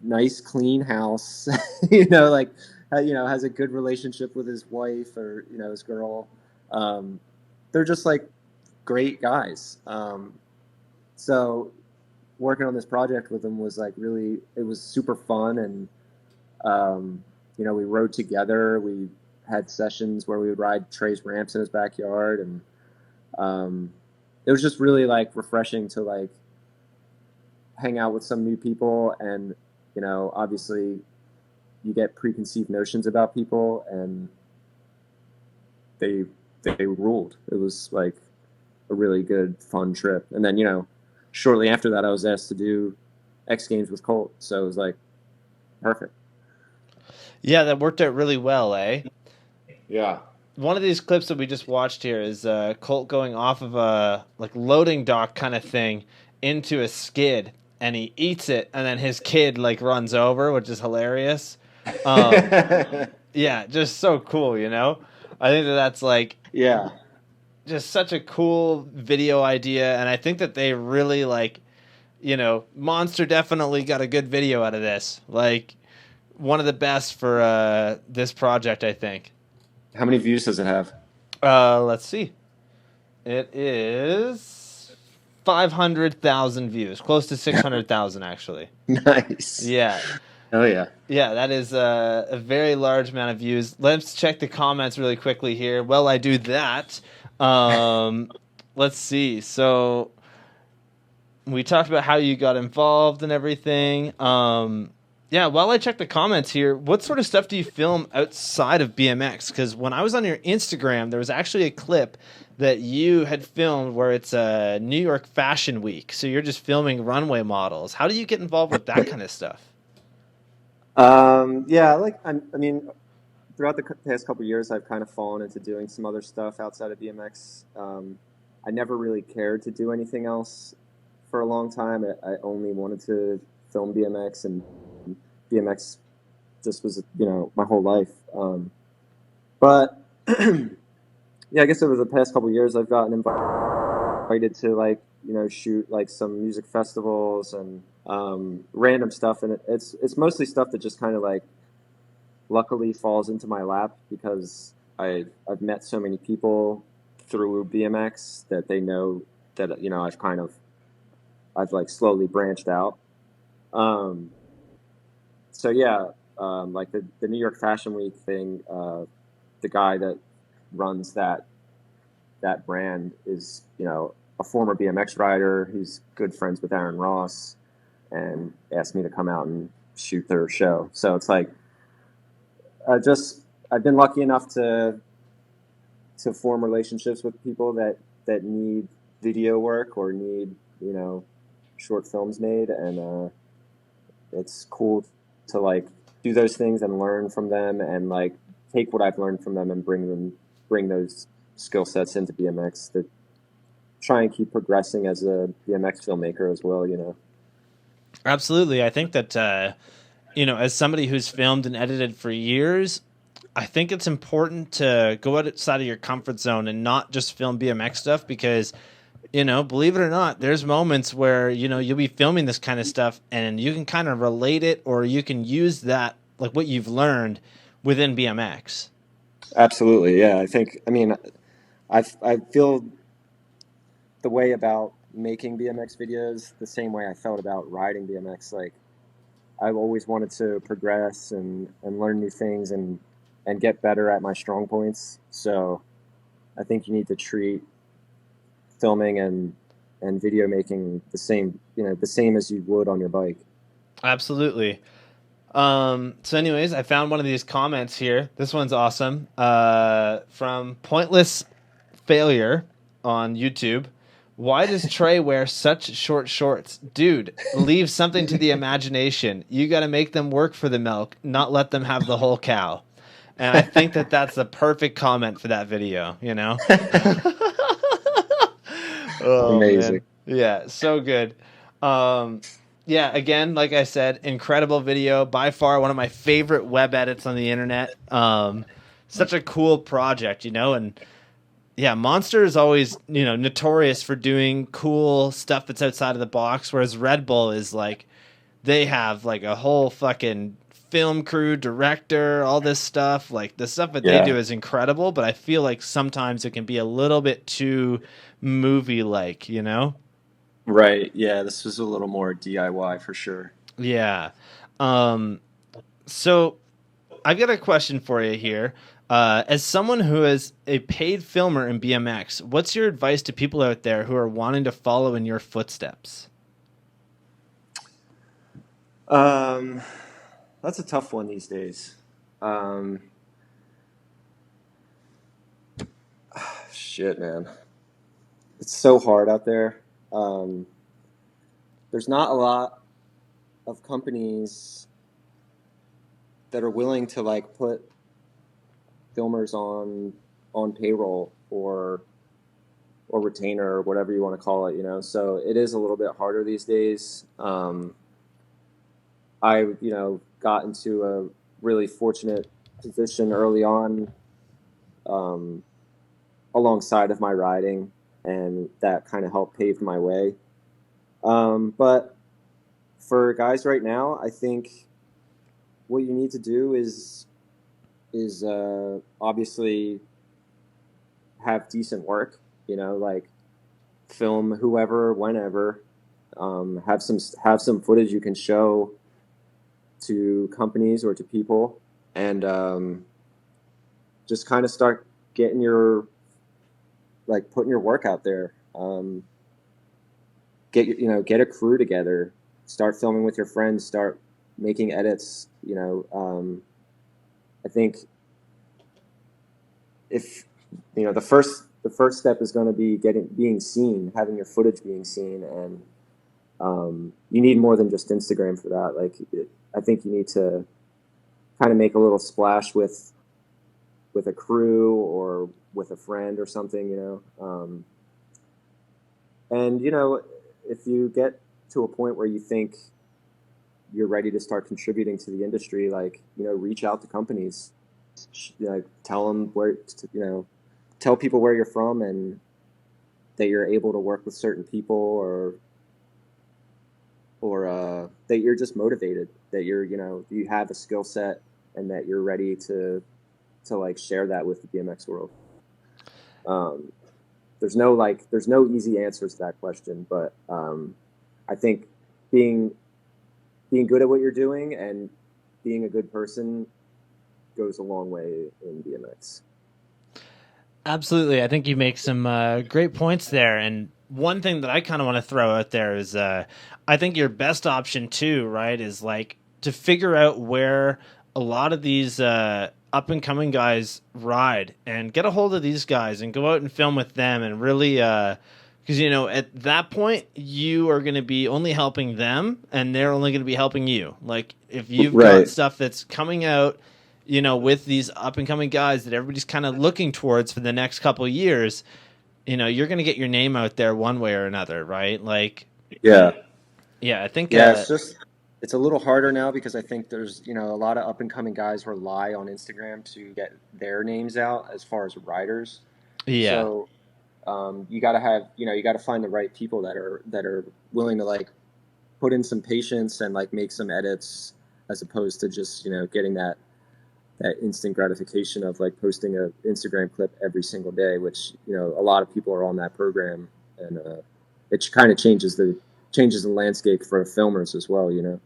nice clean house, like has a good relationship with his wife or his girl. Um, they're just like great guys. So working on this project with them was like really, it was super fun, and we rode together. We had sessions where we would ride Trey's ramps in his backyard, and it was just really like refreshing to like hang out with some new people. And obviously you get preconceived notions about people, and they ruled. It was like a really good fun trip. And then shortly after that I was asked to do Xgames with Colt, so it was like perfect. Yeah, that worked out really well, eh? Yeah. One of these clips that we just watched here is Colt going off of a like loading dock kind of thing into a skid, and he eats it, and then his kid like runs over, which is hilarious. Um, yeah, just so cool. I think that's like Yeah. just such a cool video idea, and I think that they really like, Monster definitely got a good video out of this. Like one of the best for this project, I think. How many views does it have? Let's see. It is 500,000 views, close to 600,000 actually. Nice. Yeah. Oh yeah. Yeah, that is a very large amount of views. Let's check the comments really quickly here. Well, I do that. Let's see. So we talked about how you got involved and everything. Yeah, while I check the comments here, what sort of stuff do you film outside of BMX? Because when I was on your Instagram, there was actually a clip that you had filmed where it's a New York Fashion Week. So you're just filming runway models. How do you get involved with that kind of stuff? Yeah, like I mean, throughout the past couple of years, I've kind of fallen into doing some other stuff outside of BMX. I never really cared to do anything else for a long time. I only wanted to film BMX, and BMX just was my whole life. But yeah, I guess over the past couple of years, I've gotten invited to like shoot like some music festivals and random stuff, and it's mostly stuff that just kind of like luckily falls into my lap because I've met so many people through BMX that they know that I've like slowly branched out. So yeah, like the New York Fashion Week thing. The guy that runs that brand is, a former BMX rider. He's good friends with Aaron Ross, and asked me to come out and shoot their show. So it's like, I've been lucky enough to form relationships with people that need video work or need, short films made, and it's cool to like do those things and learn from them, and like take what I've learned from them and bring those skill sets into BMX to try and keep progressing as a BMX filmmaker as well. Absolutely. I think that, as somebody who's filmed and edited for years, I think it's important to go outside of your comfort zone and not just film BMX stuff because, believe it or not, there's moments where, you'll be filming this kind of stuff and you can kind of relate it, or you can use that, like what you've learned within BMX. Absolutely, yeah. I feel the way about making BMX videos the same way I felt about riding BMX. Like, I've always wanted to progress and learn new things and get better at my strong points. So I think you need to treat filming and video making the same as you would on your bike. Absolutely. So anyways, I found one of these comments here. This one's awesome. From Pointless Failure on YouTube. Why does Trey wear such short shorts? Dude, leave something to the imagination. You got to make them work for the milk, not let them have the whole cow. And I think that that's the perfect comment for that video, Oh, Amazing. man. Yeah, so good. Yeah, again, like I said, incredible video. By far one of my favorite web edits on the internet. Such a cool project, and yeah, Monster is always, notorious for doing cool stuff that's outside of the box, whereas Red Bull is like, they have like a whole fucking film crew, director, all this stuff. Like the stuff that they Yeah. do is incredible, but I feel like sometimes it can be a little bit too movie-like. Right. Yeah, this was a little more DIY for sure. Yeah. Um, so I've got a question for you here. As someone who is a paid filmer in BMX, what's your advice to people out there who are wanting to follow in your footsteps? Um, that's a tough one these days. Um, Shit, man. It's so hard out there. Um, there's not a lot of companies that are willing to like put filmers on payroll or retainer or whatever you want to call it. So it is a little bit harder these days. I got into a really fortunate position early on, um, alongside of my riding, and that kind of helped pave my way. But for guys right now, I think what you need to do is obviously have decent work. Like film whoever, whenever. Have some footage you can show to companies or to people, and just kind of start getting putting your work out there. Get a crew together, start filming with your friends, start making edits. I think if the first step is going to be being seen, having your footage being seen, and you need more than just Instagram for that. I think you need to kind of make a little splash with a crew or with a friend or something. And if you get to a point where you think you're ready to start contributing to the industry, reach out to companies, tell them tell people where you're from and that you're able to work with certain people, or that you're just motivated, that you have a skill set and that you're ready to share that with the BMX world. There's no easy answers to that question, but I think being good at what you're doing and being a good person goes a long way in BMX. Absolutely. I think you make some great points there. And one thing that I kind of want to throw out there is I think your best option too, right, is like to figure out where a lot of these up and coming guys ride and get a hold of these guys and go out and film with them and really, because, you know, at that point, you are going to be only helping them and they're only going to be helping you. Like if you've got stuff that's coming out, you know, with these up and coming guys that everybody's kind of looking towards for the next couple of years, you know, you're going to get your name out there one way or another, right? Like, yeah, I think, it's a little harder now because I think there's, you know, a lot of up and coming guys rely on Instagram to get their names out as far as riders. yeah. So, you got to have, you know, you got to find the right people that are willing to like put in some patience and like make some edits as opposed to just, you know, getting that instant gratification of like posting a Instagram clip every single day, which, you know, a lot of people are on that program, and it kind of changes the landscape for filmers as well, you know.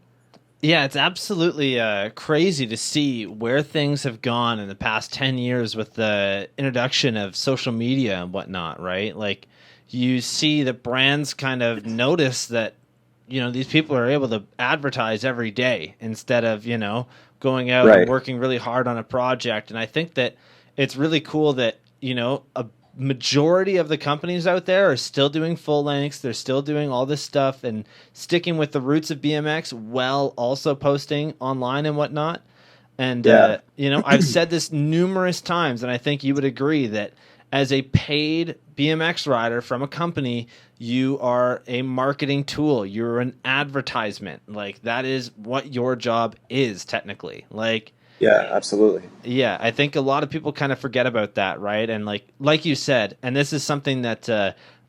Yeah, it's absolutely crazy to see where things have gone in the past 10 years with the introduction of social media and whatnot, right? Like, you see the brands kind of notice that, you know, these people are able to advertise every day instead of, you know, going out and working really hard on a project. And I think that it's really cool that, you know, a majority of the companies out there are still doing full lengths. They're still doing all this stuff and sticking with the roots of BMX while also posting online and whatnot. And, you know, I've said this numerous times, and I think you would agree that as a paid BMX rider from a company, you are a marketing tool. You're an advertisement. Like, that is what your job is technically. Like, yeah, absolutely. Yeah, I think a lot of people kind of forget about that, right? And like you said, and this is something that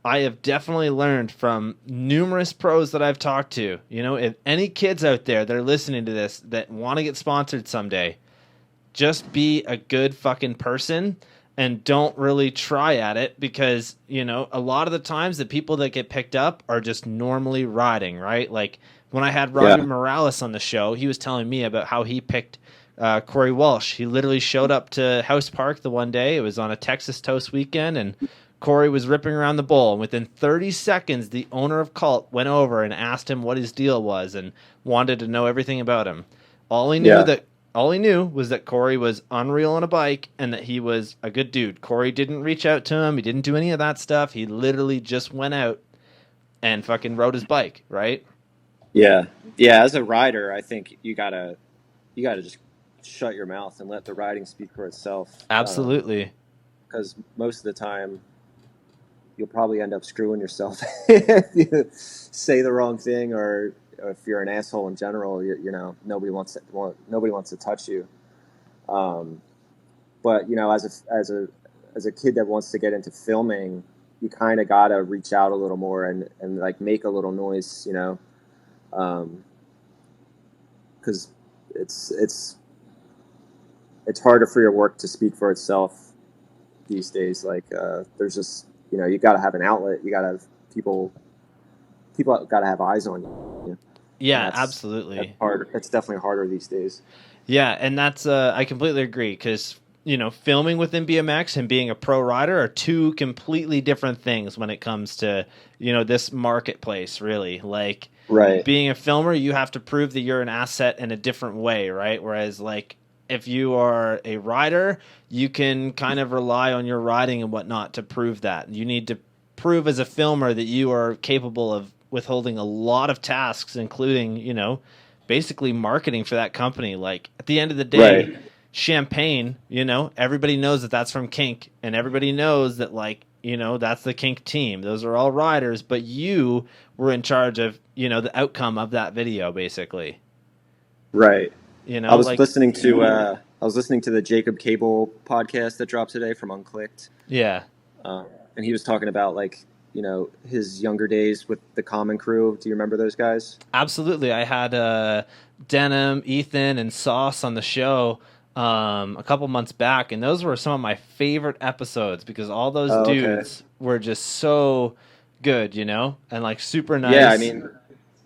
I have definitely learned from numerous pros that I've talked to. You know, if any kids out there that are listening to this that want to get sponsored someday, just be a good fucking person and don't really try at it, because, you know, a lot of the times the people that get picked up are just normally riding, right? Like when I had Robbie Morales on the show, he was telling me about how he picked Corey Walsh. He literally showed up to House Park the one day. It was on a Texas Toast weekend, and Corey was ripping around the bowl. And within 30 seconds, the owner of Colt went over and asked him what his deal was and wanted to know everything about him. All he knew was that Corey was unreal on a bike and that he was a good dude. Corey didn't reach out to him. He didn't do any of that stuff. He literally just went out and fucking rode his bike, right? Yeah. Yeah, as a rider, I think you gotta just shut your mouth and let the riding speak for itself. Absolutely. Because most of the time, you'll probably end up screwing yourself if you say the wrong thing, or if you're an asshole in general. You know, nobody wants to touch you. But you know, as a kid that wants to get into filming, you kind of gotta reach out a little more and like make a little noise, you know, because it's harder for your work to speak for itself these days. Like, there's just, you know, you got to have an outlet. You got to have people got to have eyes on you. Yeah, absolutely. That's hard. It's definitely harder these days. Yeah, and that's I completely agree, because, you know, filming within BMX and being a pro rider are two completely different things when it comes to, you know, this marketplace, really. Like, being a filmer, you have to prove that you're an asset in a different way, right? Whereas, like, if you are a rider, you can kind of rely on your riding and whatnot to prove that. You need to prove as a filmer that you are capable of withholding a lot of tasks, including, you know, basically marketing for that company. Like, at the end of the day, Champagne, you know, everybody knows that that's from Kink, and everybody knows that, like, you know, that's the Kink team. Those are all riders, but you were in charge of, you know, the outcome of that video, basically. Right. You know, I was listening to the Jacob Cable podcast that dropped today from Unclicked. Yeah. And he was talking about, like, you know, his younger days with the Common Crew. Do you remember those guys? Absolutely. I had Denim, Ethan, and Sauce on the show a couple months back, and those were some of my favorite episodes because all those dudes were just so good, you know, and like super nice. Yeah, I mean,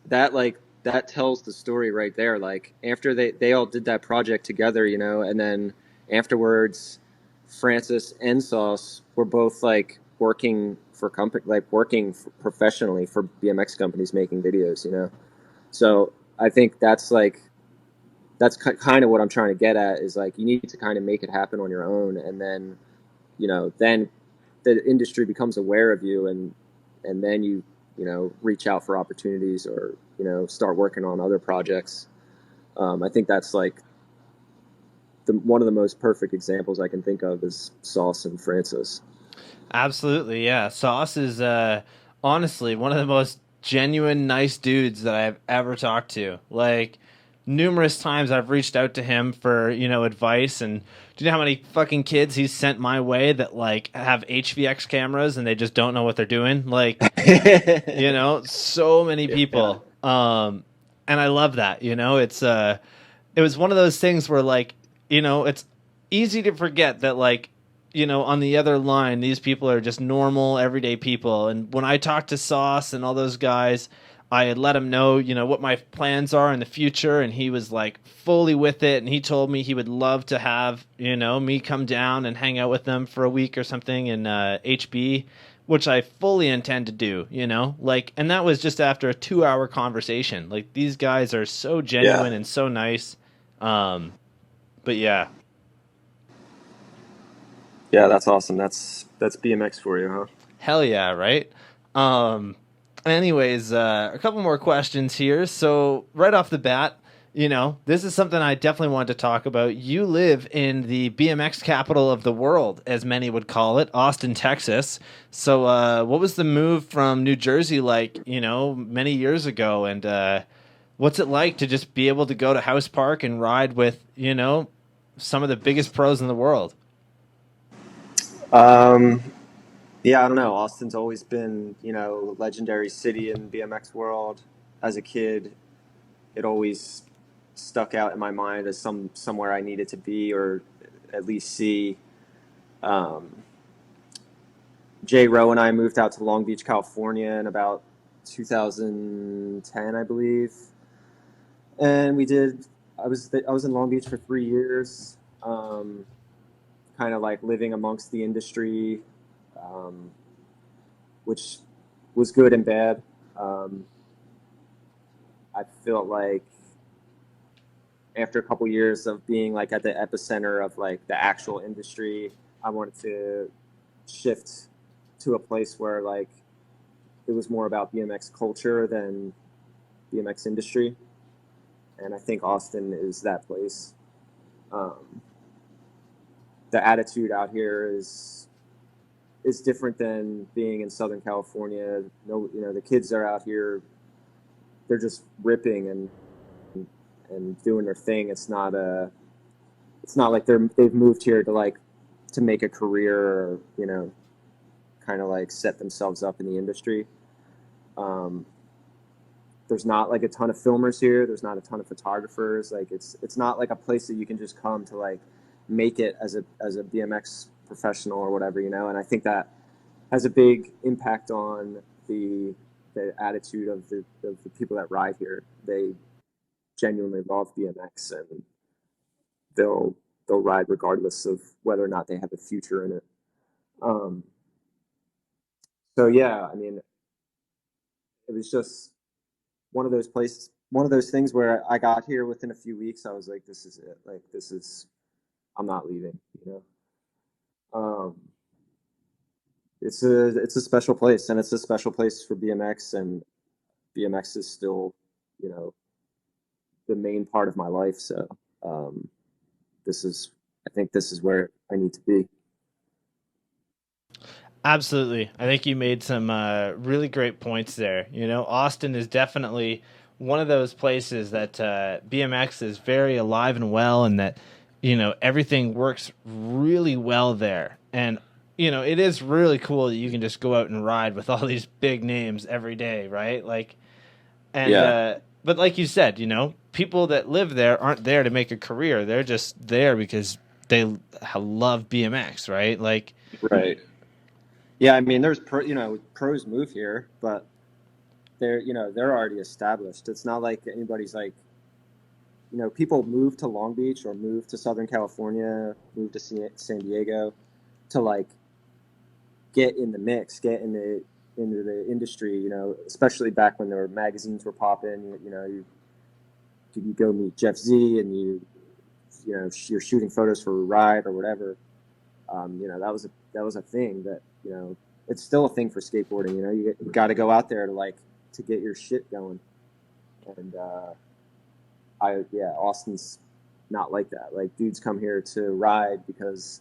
that, like, that tells the story right there. Like after they all did that project together, you know, and then afterwards, Francis and Sauce were both like working for professionally for BMX companies making videos, you know. So I think that's like that's kind of what I'm trying to get at is like you need to kind of make it happen on your own, and then you know then the industry becomes aware of you, and then you know reach out for opportunities or you know start working on other projects. I think that's like one of the most perfect examples I can think of is Sauce and Francis. Absolutely, yeah. Sauce is honestly one of the most genuine, nice dudes that I've ever talked to. Like, numerous times I've reached out to him for, you know, advice. And do you know how many fucking kids he's sent my way that, like, have HVX cameras and they just don't know what they're doing? Like, you know, so many people. And I love that, you know, it was one of those things where, like, you know, it's easy to forget that, like, you know, on the other line, these people are just normal, everyday people. And when I talked to Sauce and all those guys, I had let him know, you know, what my plans are in the future. And he was like fully with it. And he told me he would love to have, you know, me come down and hang out with them for a week or something in HB, which I fully intend to do, you know, like, and that was just after a 2-hour conversation. Like, these guys are so genuine and so nice. But yeah. Yeah, that's awesome. That's BMX for you, huh? Hell yeah, right? Anyways, a couple more questions here. So, right off the bat, you know, this is something I definitely want to talk about. You live in the BMX capital of the world, as many would call it, Austin, Texas. So, what was the move from New Jersey like, you know, many years ago? And what's it like to just be able to go to House Park and ride with, you know, some of the biggest pros in the world? Um, yeah, I don't know. Austin's always been, you know, legendary city in BMX world. As a kid, it always stuck out in my mind as somewhere I needed to be or at least see. Um, Jay Rowe and I moved out to Long Beach, California in about 2010, I believe, and we did. I was in Long Beach for 3 years, kind of like living amongst the industry, um, which was good and bad. Um, I felt like after a couple years of being like at the epicenter of like the actual industry, I wanted to shift to a place where like it was more about BMX culture than BMX industry, and I think Austin is that place. Um, the attitude out here is different than being in Southern California. No, you know the kids are out here; they're just ripping and doing their thing. It's not like they've moved here to like to make a career or you know kind of like set themselves up in the industry. Um, there's not like a ton of filmers here. There's not a ton of photographers. Like it's not like a place that you can just come to like make it as a BMX professional or whatever, you know. And I think that has a big impact on the attitude of the people that ride here. They genuinely love BMX and they'll they'll ride regardless of whether or not they have a future in it. Um, so yeah, I mean, it was just one of those things where I got here within a few weeks. I was like, this is it. Like, this is, I'm not leaving, you know? Um, it's a special place and it's a special place for BMX and BMX is still, you know, the main part of my life. So, um, this is, I think this is where I need to be. Absolutely. I think you made some really great points there. You know, Austin is definitely one of those places that BMX is very alive and well, and that, you know, everything works really well there. And, you know, it is really cool that you can just go out and ride with all these big names every day, right? Like, and, Yeah. but like you said, you know, people that live there aren't there to make a career. They're just there because they love BMX, right? Like, Right. Yeah. I mean, you know, pros move here, but they're already established. It's not like anybody's like, people move to Long Beach or move to Southern California, move to San Diego to like get in the mix, get into the industry, especially back when there were magazines were popping, you go meet Jeff Z and you're shooting photos for Ride or whatever. That was a thing that, it's still a thing for skateboarding. You got to go out there to get your shit going. And Austin's not like that. Like, dudes come here to ride because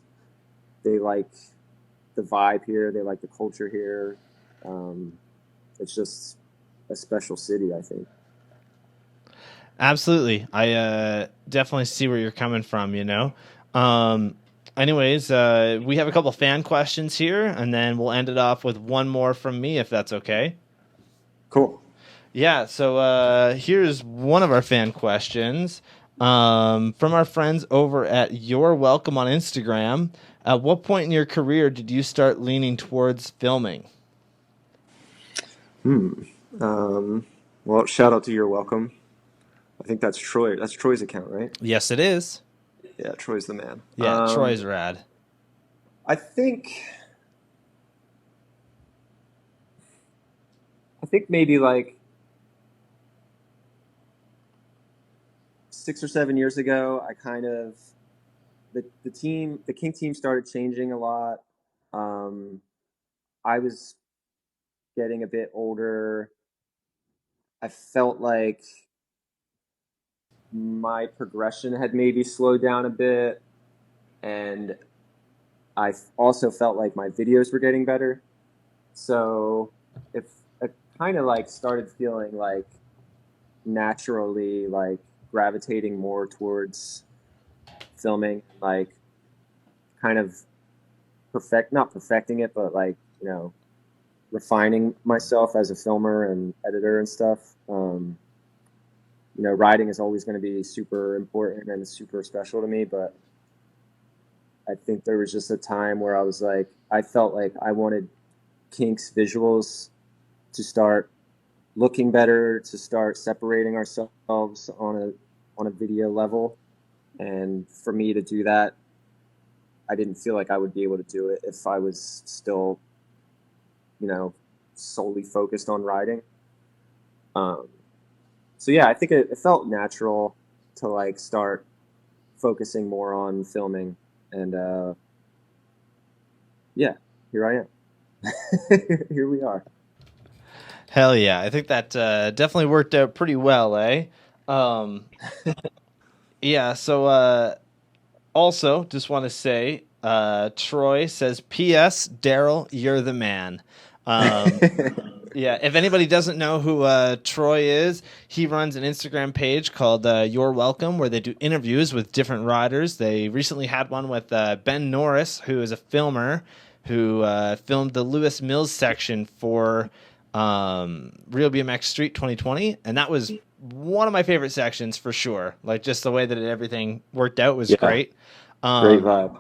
they like the vibe here, they like the culture here. It's just a special city, I think. Absolutely. I definitely see where you're coming from, Anyways, we have a couple fan questions here, and then we'll end it off with one more from me, if that's okay. Cool. Yeah, so here's one of our fan questions from our friends over at You're Welcome on Instagram. At what point in your career did you start leaning towards filming? Well, shout out to You're Welcome. I think that's Troy. That's Troy's account, right? Yes, it is. Yeah, Troy's the man. Yeah, Troy's rad. I think maybe like 6 or 7 years ago, I kind of the Kink team started changing a lot. I was getting a bit older. I felt like my progression had maybe slowed down a bit, and I also felt like my videos were getting better. So if I kind of like started feeling like naturally like gravitating more towards filming, like kind of not perfecting it, but like, refining myself as a filmer and editor and stuff. Riding is always going to be super important and super special to me, but I think there was just a time where I felt like I wanted Kink's visuals to start looking better, to start separating ourselves on a video level. And for me to do that, I didn't feel like I would be able to do it if I was still, solely focused on riding. So yeah, I think it felt natural to like start focusing more on filming, and yeah, here I am. Here we are. Hell yeah. I think that definitely worked out pretty well, eh? Yeah, so also just want to say, Troy says, P.S. Darryl, you're the man. Yeah, if anybody doesn't know who Troy is, he runs an Instagram page called You're Welcome, where they do interviews with different riders. They recently had one with Ben Norris, who is a filmer, who filmed the Lewis Mills section for Real BMX Street 2020, and that was one of my favorite sections for sure. Like, just the way that everything worked out was great. Great vibe.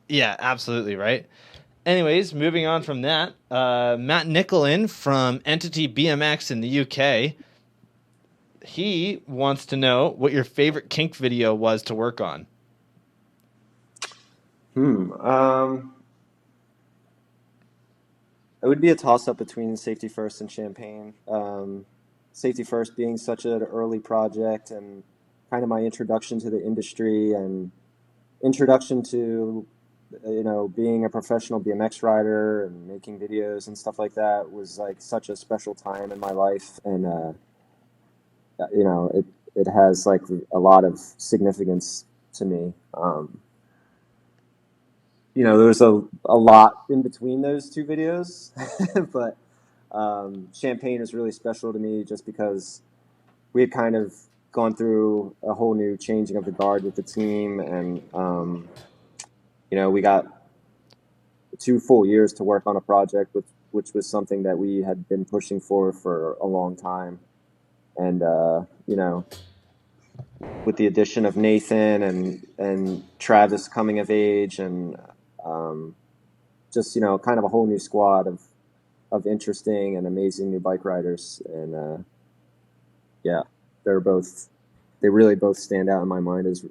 Yeah, absolutely, right? Anyways, moving on from that, Matt Nicholin from Entity BMX in the UK, he wants to know what your favorite Kink video was to work on. It would be a toss-up between Safety First and Champagne. Safety First being such an early project and kind of my introduction to the industry and introduction to being a professional BMX rider and making videos and stuff like that was like such a special time in my life, and it has like a lot of significance to me. There's a lot in between those two videos, but Champagne is really special to me just because we had kind of gone through a whole new changing of the guard with the team, and we got 2 full years to work on a project, which was something that we had been pushing for a long time. And, with the addition of Nathan and Travis coming of age and just, kind of a whole new squad of of interesting and amazing new bike riders, and yeah, they really both stand out in my mind as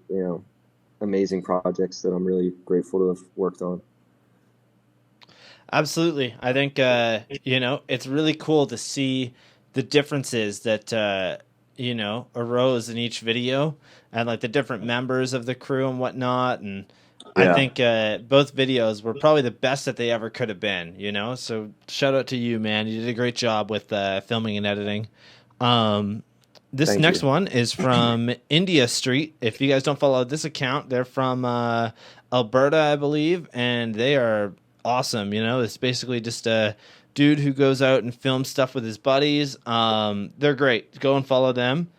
amazing projects that I'm really grateful to have worked on. Absolutely. I think, it's really cool to see the differences that, arose in each video and like the different members of the crew and whatnot. And I think both videos were probably the best that they ever could have been, So shout out to you, man. You did a great job with filming and editing. This Thank next you. one is from India Street. If you guys don't follow this account, they're from Alberta, I believe, and they are awesome. It's basically just a dude who goes out and films stuff with his buddies. They're great. Go and follow them.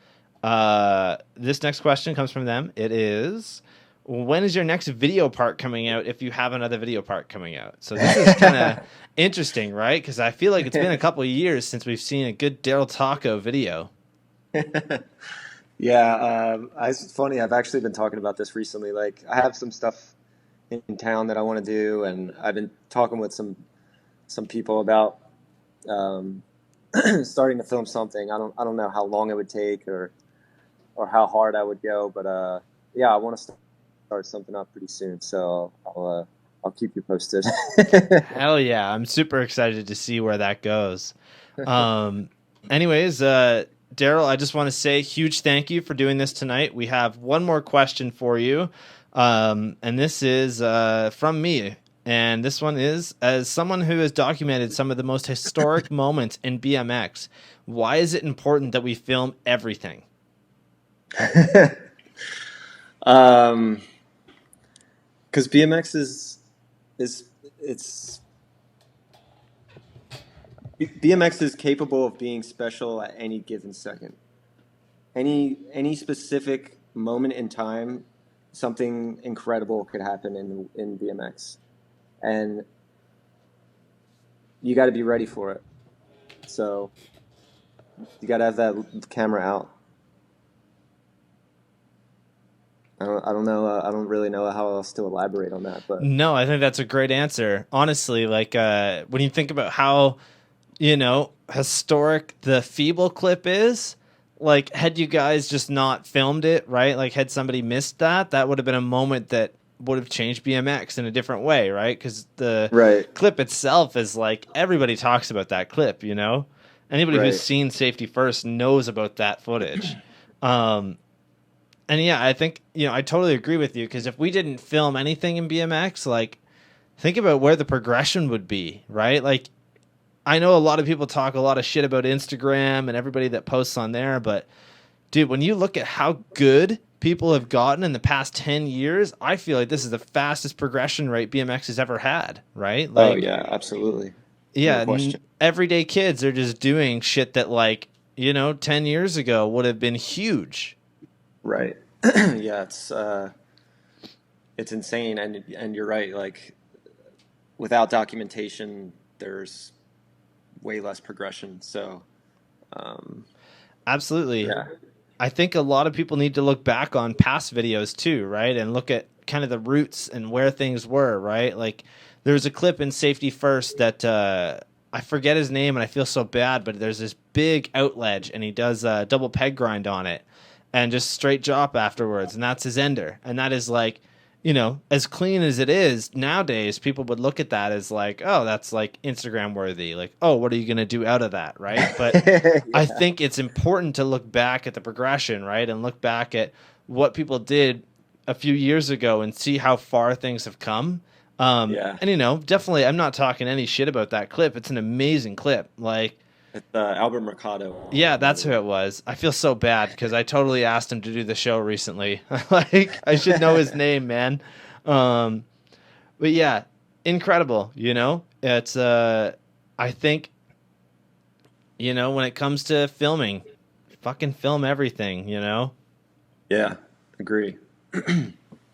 This next question comes from them. It is, when is your next video part coming out if you have another video part coming out? So this is kind of interesting, right? Because I feel like it's been a couple of years since we've seen a good Darryl Tocco video. Yeah, it's funny. I've actually been talking about this recently. Like, I have some stuff in town that I want to do, and I've been talking with some people about starting to film something. I don't know how long it would take or how hard I would go, but yeah, I want to start something up pretty soon. So I'll keep you posted. Hell yeah, I'm super excited to see where that goes. Anyways, Darryl, I just want to say huge thank you for doing this tonight. We have one more question for you, and this is from me. And this one is, as someone who has documented some of the most historic moments in BMX, why is it important that we film everything? Because BMX BMX is capable of being special at any given second. Any specific moment in time, something incredible could happen in BMX, and you got to be ready for it. So you got to have that camera out. I don't know. I don't really know how else to elaborate on that, but no, I think that's a great answer. Honestly, like when you think about how historic the Feeble clip is, like, had you guys just not filmed it, right? Like, had somebody missed that would have been a moment that would have changed BMX in a different way, right? Because the clip itself is like, everybody talks about that clip, Anybody who's seen Safety First knows about that footage. And yeah, I think, I totally agree with you, because if we didn't film anything in BMX, like, think about where the progression would be, right? Like, I know a lot of people talk a lot of shit about Instagram and everybody that posts on there, but dude, when you look at how good people have gotten in the past 10 years, I feel like this is the fastest progression rate BMX has ever had, right? Like, oh yeah, absolutely. Yeah, no question. Everyday kids are just doing shit that, like, 10 years ago would have been huge. Right. Yeah, it's insane, and you're right. Like, without documentation, there's way less progression. So, absolutely. Yeah. I think a lot of people need to look back on past videos too, right? And look at kind of the roots and where things were, right? Like, there's a clip in Safety First that I forget his name, and I feel so bad, but there's this big outledge, and he does a double peg grind on it and just straight drop afterwards, and that's his ender. And that is like, as clean as it is nowadays, people would look at that as like, oh, that's like Instagram worthy. Like, oh, what are you going to do out of that, right? But yeah. I think it's important to look back at the progression, right? And look back at what people did a few years ago and see how far things have come. Yeah. And, definitely, I'm not talking any shit about that clip. It's an amazing clip. Like, it's Albert Mercado. Yeah, that's who it was. I feel so bad because I totally asked him to do the show recently. Like, I should know his name, man. But yeah, incredible. It's I think, when it comes to filming, fucking film everything. Yeah, agree.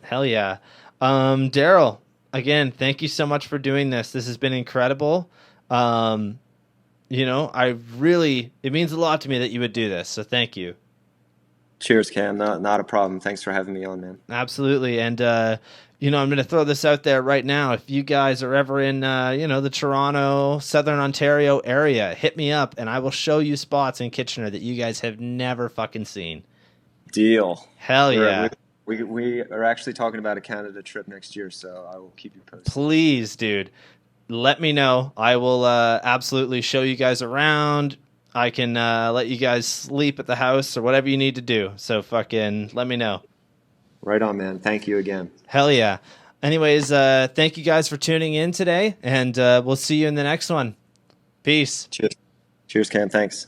Hell yeah. Darryl, again, thank you so much for doing this. This has been incredible. It means a lot to me that you would do this. So thank you. Cheers, Cam. Not a problem. Thanks for having me on, man. Absolutely. And, I'm going to throw this out there right now. If you guys are ever in, the Toronto, Southern Ontario area, hit me up and I will show you spots in Kitchener that you guys have never fucking seen. Deal. Hell yeah. We are actually talking about a Canada trip next year, so I will keep you posted. Please, dude. Let me know. I will absolutely show you guys around. I can let you guys sleep at the house or whatever you need to do. So fucking let me know. Right on, man. Thank you again. Hell yeah. Anyways, thank you guys for tuning in today, and we'll see you in the next one. Peace. Cheers. Cheers, Cam. Thanks.